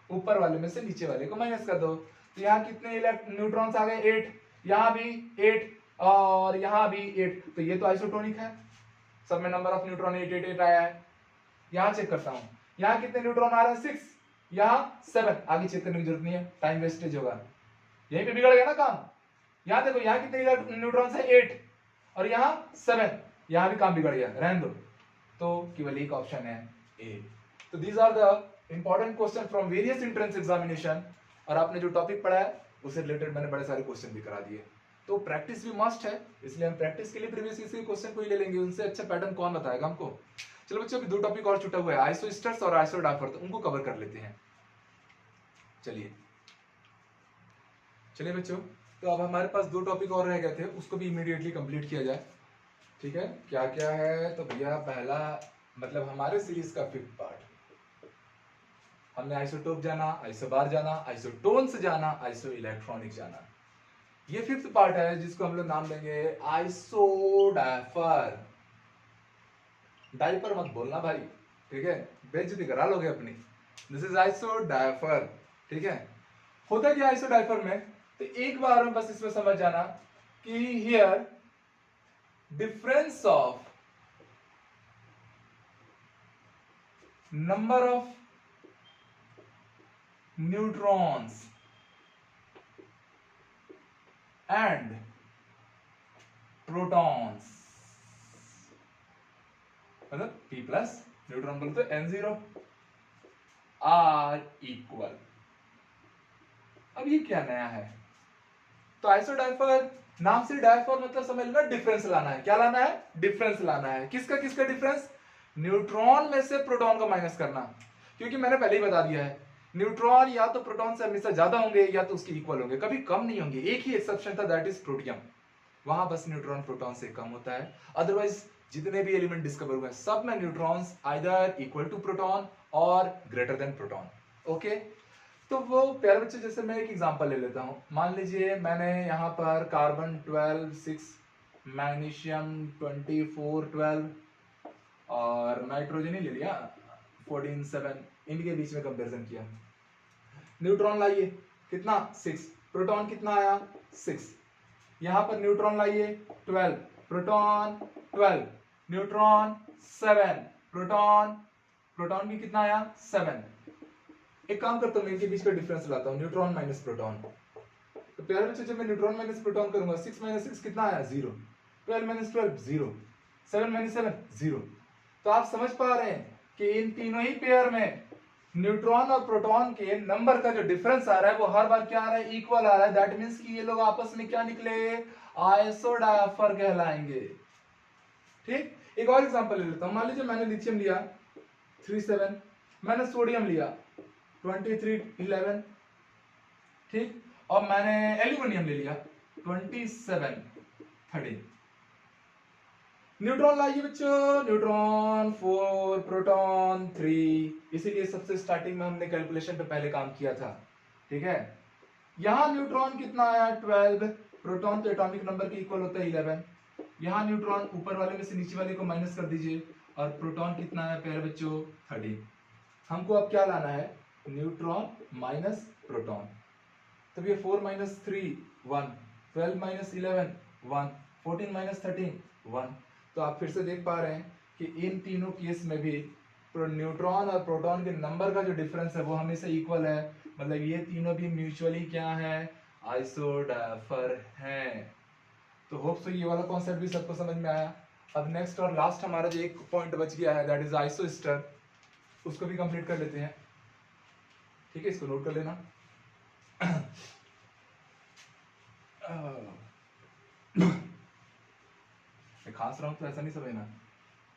[SPEAKER 1] ऊपर वाले में से नीचे वाले को माइनस कर दो, तो यहाँ कितने न्यूट्रॉन्स आ गए? 8, यहां भी 8 और यहां भी 8, तो ये तो आइसोटोनिक है, सब में नंबर ऑफ न्यूट्रॉन 8 8 8 आया है। यहां चेक करता हूं, यहां कितने न्यूट्रॉन आ रहे हैं? 6, यहां 7, आगे चेक करने की जरूरत नहीं है, टाइम वेस्टेज होगा, यहीं पे बिगड़ गया ना काम। यहां देखो, यहां कितने न्यूट्रॉन्स है? 8, और यहां 7, यहां भी काम बिगड़ गया, रहने दो, तो केवल एक ऑप्शन है ए। तो these are the important question from various entrance examination, और आपने जो टॉपिक पढ़ा है उससे रिलेटेड मैंने बड़े सारे क्वेश्चन भी करा दिए, तो प्रैक्टिस भी मस्ट है, इसलिए हम प्रैक्टिस के लिए प्रीवियस ईयर के क्वेश्चन को ही ले लेंगे, उनसे अच्छा पैटर्न कौन बताएगा हमको। चलो बच्चों, अभी 2 टॉपिक और छूटा हुआ है, आइसोस्टर्स और आइसोडाइफर, तो उनको कवर कर लेते हैं। चलिए बच्चों, तो अब हमारे पास 2 टॉपिक और रह गए थे, उसको भी इमीडिएटली कंप्लीट किया जाए। ठीक है, क्या क्या है? तो भैया पहला मतलब हमारे सीरीज का 5th पार्ट, हमने आइसोटोप जाना, आइसोबार जाना, आइसोटोन्स जाना, आइसो इलेक्ट्रॉनिक जाना। ये 5th पार्ट है जिसको हम लोग नाम देंगे आइसोडाइफर। डाइपर मत बोलना भाई, ठीक है, बेइज्जती करा लोगे अपनी। This is isodiapher. ठीक है, होता क्या आइसोडाइफर में? तो एक बार में बस इसमें समझ जाना कि here difference of number of neutrons and protons, मतलब p प्लस न्यूट्रॉन बोले तो n0 आर इक्वल। अब ये क्या नया है? तो आइसोडाइफर नाम से डाइफर मतलब समझ लेना डिफरेंस लाना है। क्या लाना है? डिफरेंस लाना है। किसका किसका डिफरेंस? न्यूट्रॉन में से प्रोटॉन को माइनस करना, क्योंकि मैंने पहले ही बता दिया है न्यूट्रॉन या तो प्रोटॉन से हमेशा ज्यादा होंगे या तो उसके इक्वल होंगे, कभी कम नहीं होंगे। एक ही एक्सेप्शन था, दैट इज प्रोटियम, वहां बस न्यूट्रॉन प्रोटॉन से कम होता है। अदरवाइज जितने भी एलिमेंट डिस्कवर हुए सब में neutrons either equal to proton और ग्रेटर देन प्रोटॉन। ओके, तो वो प्यारे बच्चे, जैसे मैं एक एग्जांपल ले लेता हूं। मान लीजिए मैंने यहाँ पर कार्बन 12 6, मैग्नीशियम 24 12 और नाइट्रोजन ही ले लिया 14 7, इनके बीच में कंपैरिजन किया। न्यूट्रॉन लाइए, कितना 6, प्रोटॉन कितना आया 6। यहां पर न्यूट्रॉन लाइए 12, प्रोटॉन 12, न्यूट्रॉन 7, प्रोटॉन भी कितना आया 7। एक काम करता हूं, इनके बीच का डिफरेंस लाता हूं, न्यूट्रॉन माइनस प्रोटॉन। तो प्यारे बच्चे जब मैं न्यूट्रॉन माइनस प्रोटॉन करूंगा 6 माइनस 6 कितना आया 0, 12 माइनस 12 0, 7 माइनस 7 0। तो आप समझ पा रहे हैं कि इन तीनों ही पेयर में न्यूट्रॉन और प्रोटॉन के नंबर का जो डिफरेंस आ रहा है वो हर बार क्या आ रहा है? इक्वल आ रहा है। दैट मींस कि ये लोग आपस में क्या निकले? आइसोडाइफर कहलाएंगे। ठीक, एक और एग्जांपल ले लेता हूं। मान लीजिए मैंने लिथियम लिया 37, मैंने सोडियम लिया 23 11, ठीक, और मैंने एल्यूमिनियम ले लिया 27 13। न्यूट्रॉन लाइए बच्चों, न्यूट्रॉन 4, प्रोटॉन 3, इसीलिए सबसे स्टार्टिंग में हमने कैलकुलेशन पे पहले काम किया था। ठीक है, यहां न्यूट्रॉन कितना आया 12, प्रोटॉन तो एटॉमिक नंबर के इक्वल होता है 11। यहां न्यूट्रॉन ऊपर वाले में से नीचे वाले को माइनस कर दीजिए, और प्रोटॉन कितना है प्यारे बच्चों 13। हमको अब क्या लाना है? Neutron minus proton. तब ये 4 माइनस 3 1, 12 माइनस 11 1, 14 माइनस 13 1। तो आप फिर से देख पा रहे हैं कि इन तीनों केस में भी न्यूट्रॉन और प्रोटॉन के नंबर का जो डिफरेंस है वो हमेशा इक्वल है। मतलब ये तीनों भी म्यूचुअली क्या है? आइसोडाइफर हैं। तो होप सो ये वाला कॉन्सेप्ट भी सबको समझ में आया। अब नेक्स्ट और लास्ट हमारा जो एक पॉइंट बच गया है, दैट इज आइसोस्टर, उसको भी कंप्लीट कर लेते हैं। ठीक है, इसको नोट कर लेना। मैं खांस रहा हूं तो ऐसा नहीं समझना,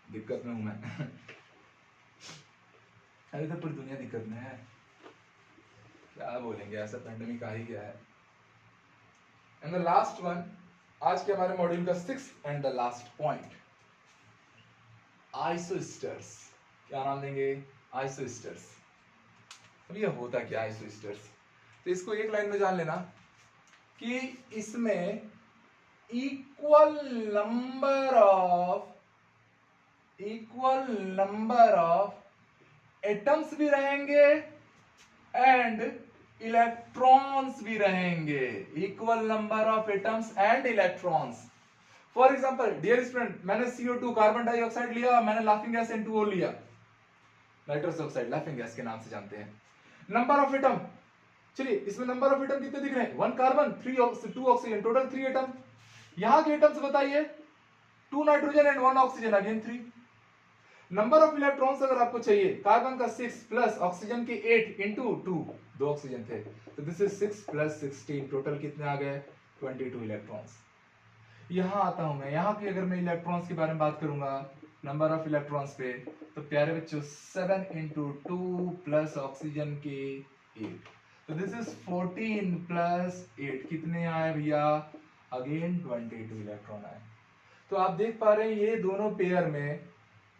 [SPEAKER 1] दिक्कत में हूं मैं। अरे तो पूरी दुनिया दिक्कत में है, क्या बोलेंगे, ऐसा पेंडेमिक आ ही गया है। एंड द लास्ट वन, आज के हमारे मॉड्यूल का 6th and the last point, isosters. क्या नाम देंगे? आइसोस्टर्स। अब ये होता क्या आइसोस्टर्स? तो इसको एक लाइन में जान लेना कि इसमें इक्वल नंबर ऑफ एटम्स भी रहेंगे एंड इलेक्ट्रॉन्स भी रहेंगे। Equal number of atoms and electrons. For example dear student, मैंने CO2 कार्बन डाइऑक्साइड लिया, मैंने लाफिंग गैस N2O लिया, नाइट्रस ऑक्साइड लाफिंग गैस के नाम से जानते हैं। नंबर ऑफ एटम, चलिए इसमें नंबर ऑफ एटम कितने दिख रहे हैं? 1 कार्बन 2 ऑक्सीजन, टोटल 3 एटम। यहां के एटम्स बताइए, 2 nitrogen and 1 oxygen, again 3। Number of electrons अगर आपको चाहिए, कार्बन का 6 प्लस ऑक्सीजन के 8 इंटू 2 ऑक्सीजन थे, तो दिस इज 6 प्लस 16, टोटल कितने आ गए? 22 इलेक्ट्रॉन्स। यहां आता हूं मैं, यहां की अगर मैं इलेक्ट्रॉन्स के बारे में बात करूंगा, नंबर ऑफ इलेक्ट्रॉन्स पे, तो प्यारे बच्चों 7 इंटू 2 प्लस ऑक्सीजन के 8, तो दिस इज 14 प्लस 8, कितने आए भैया? अगेन 22 इलेक्ट्रॉन आए। तो आप देख पा रहे हैं ये दोनों पेयर में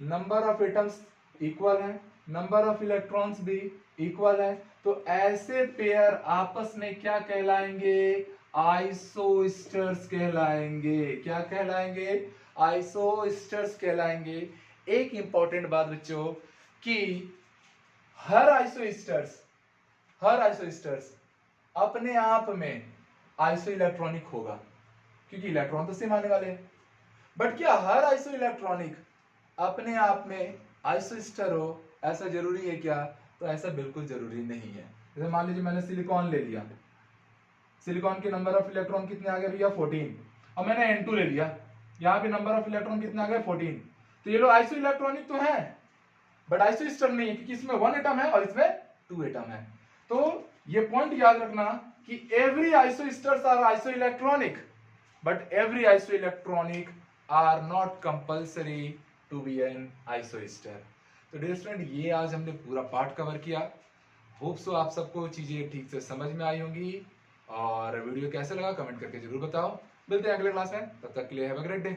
[SPEAKER 1] नंबर ऑफ एटम्स इक्वल है, नंबर ऑफ इलेक्ट्रॉन्स भी इक्वल है। तो ऐसे पेयर आपस में क्या कहलाएंगे? आइसोस्टर्स कहलाएंगे। क्या कहलाएंगे? आइसोस्टर्स कहलाएंगे। एक इंपॉर्टेंट बात बच्चों कि हर आइसोस्टर्स अपने आप में आइसो इलेक्ट्रॉनिक होगा, क्योंकि इलेक्ट्रॉन तो सेम आने वाले हैं। बट क्या हर आइसो इलेक्ट्रॉनिक अपने आप में आइसोस्टर हो, ऐसा जरूरी है क्या? तो ऐसा बिल्कुल जरूरी नहीं है। जैसे मान लीजिए मैंने सिलिकॉन ले लिया, सिलिकॉन के नंबर ऑफ इलेक्ट्रॉन कितने आ गए भैया 14, और मैंने N2 ले लिया, यहाँ पे नंबर ऑफ इलेक्ट्रॉन कितने आ गए 14। तो ये लोग आइसो इलेक्ट्रॉनिक तो हैं बट आइसोस्टर नहीं है, क्योंकि इसमें 1 एटम है और इसमें 2 एटम है। तो ये पॉइंट याद रखना कि every isosters are iso electronic but every iso electronic are not compulsory to be an isoster. तो डियर स्टूडेंट, ये आज हमने पूरा पार्ट कवर किया। होप सो आप सबको चीजें ठीक से समझ में आई होंगी, और वीडियो कैसे लगा कमेंट करके जरूर बताओ। मिलते हैं अगले क्लास में, तब तक के लिए हैव अ ग्रेट डे।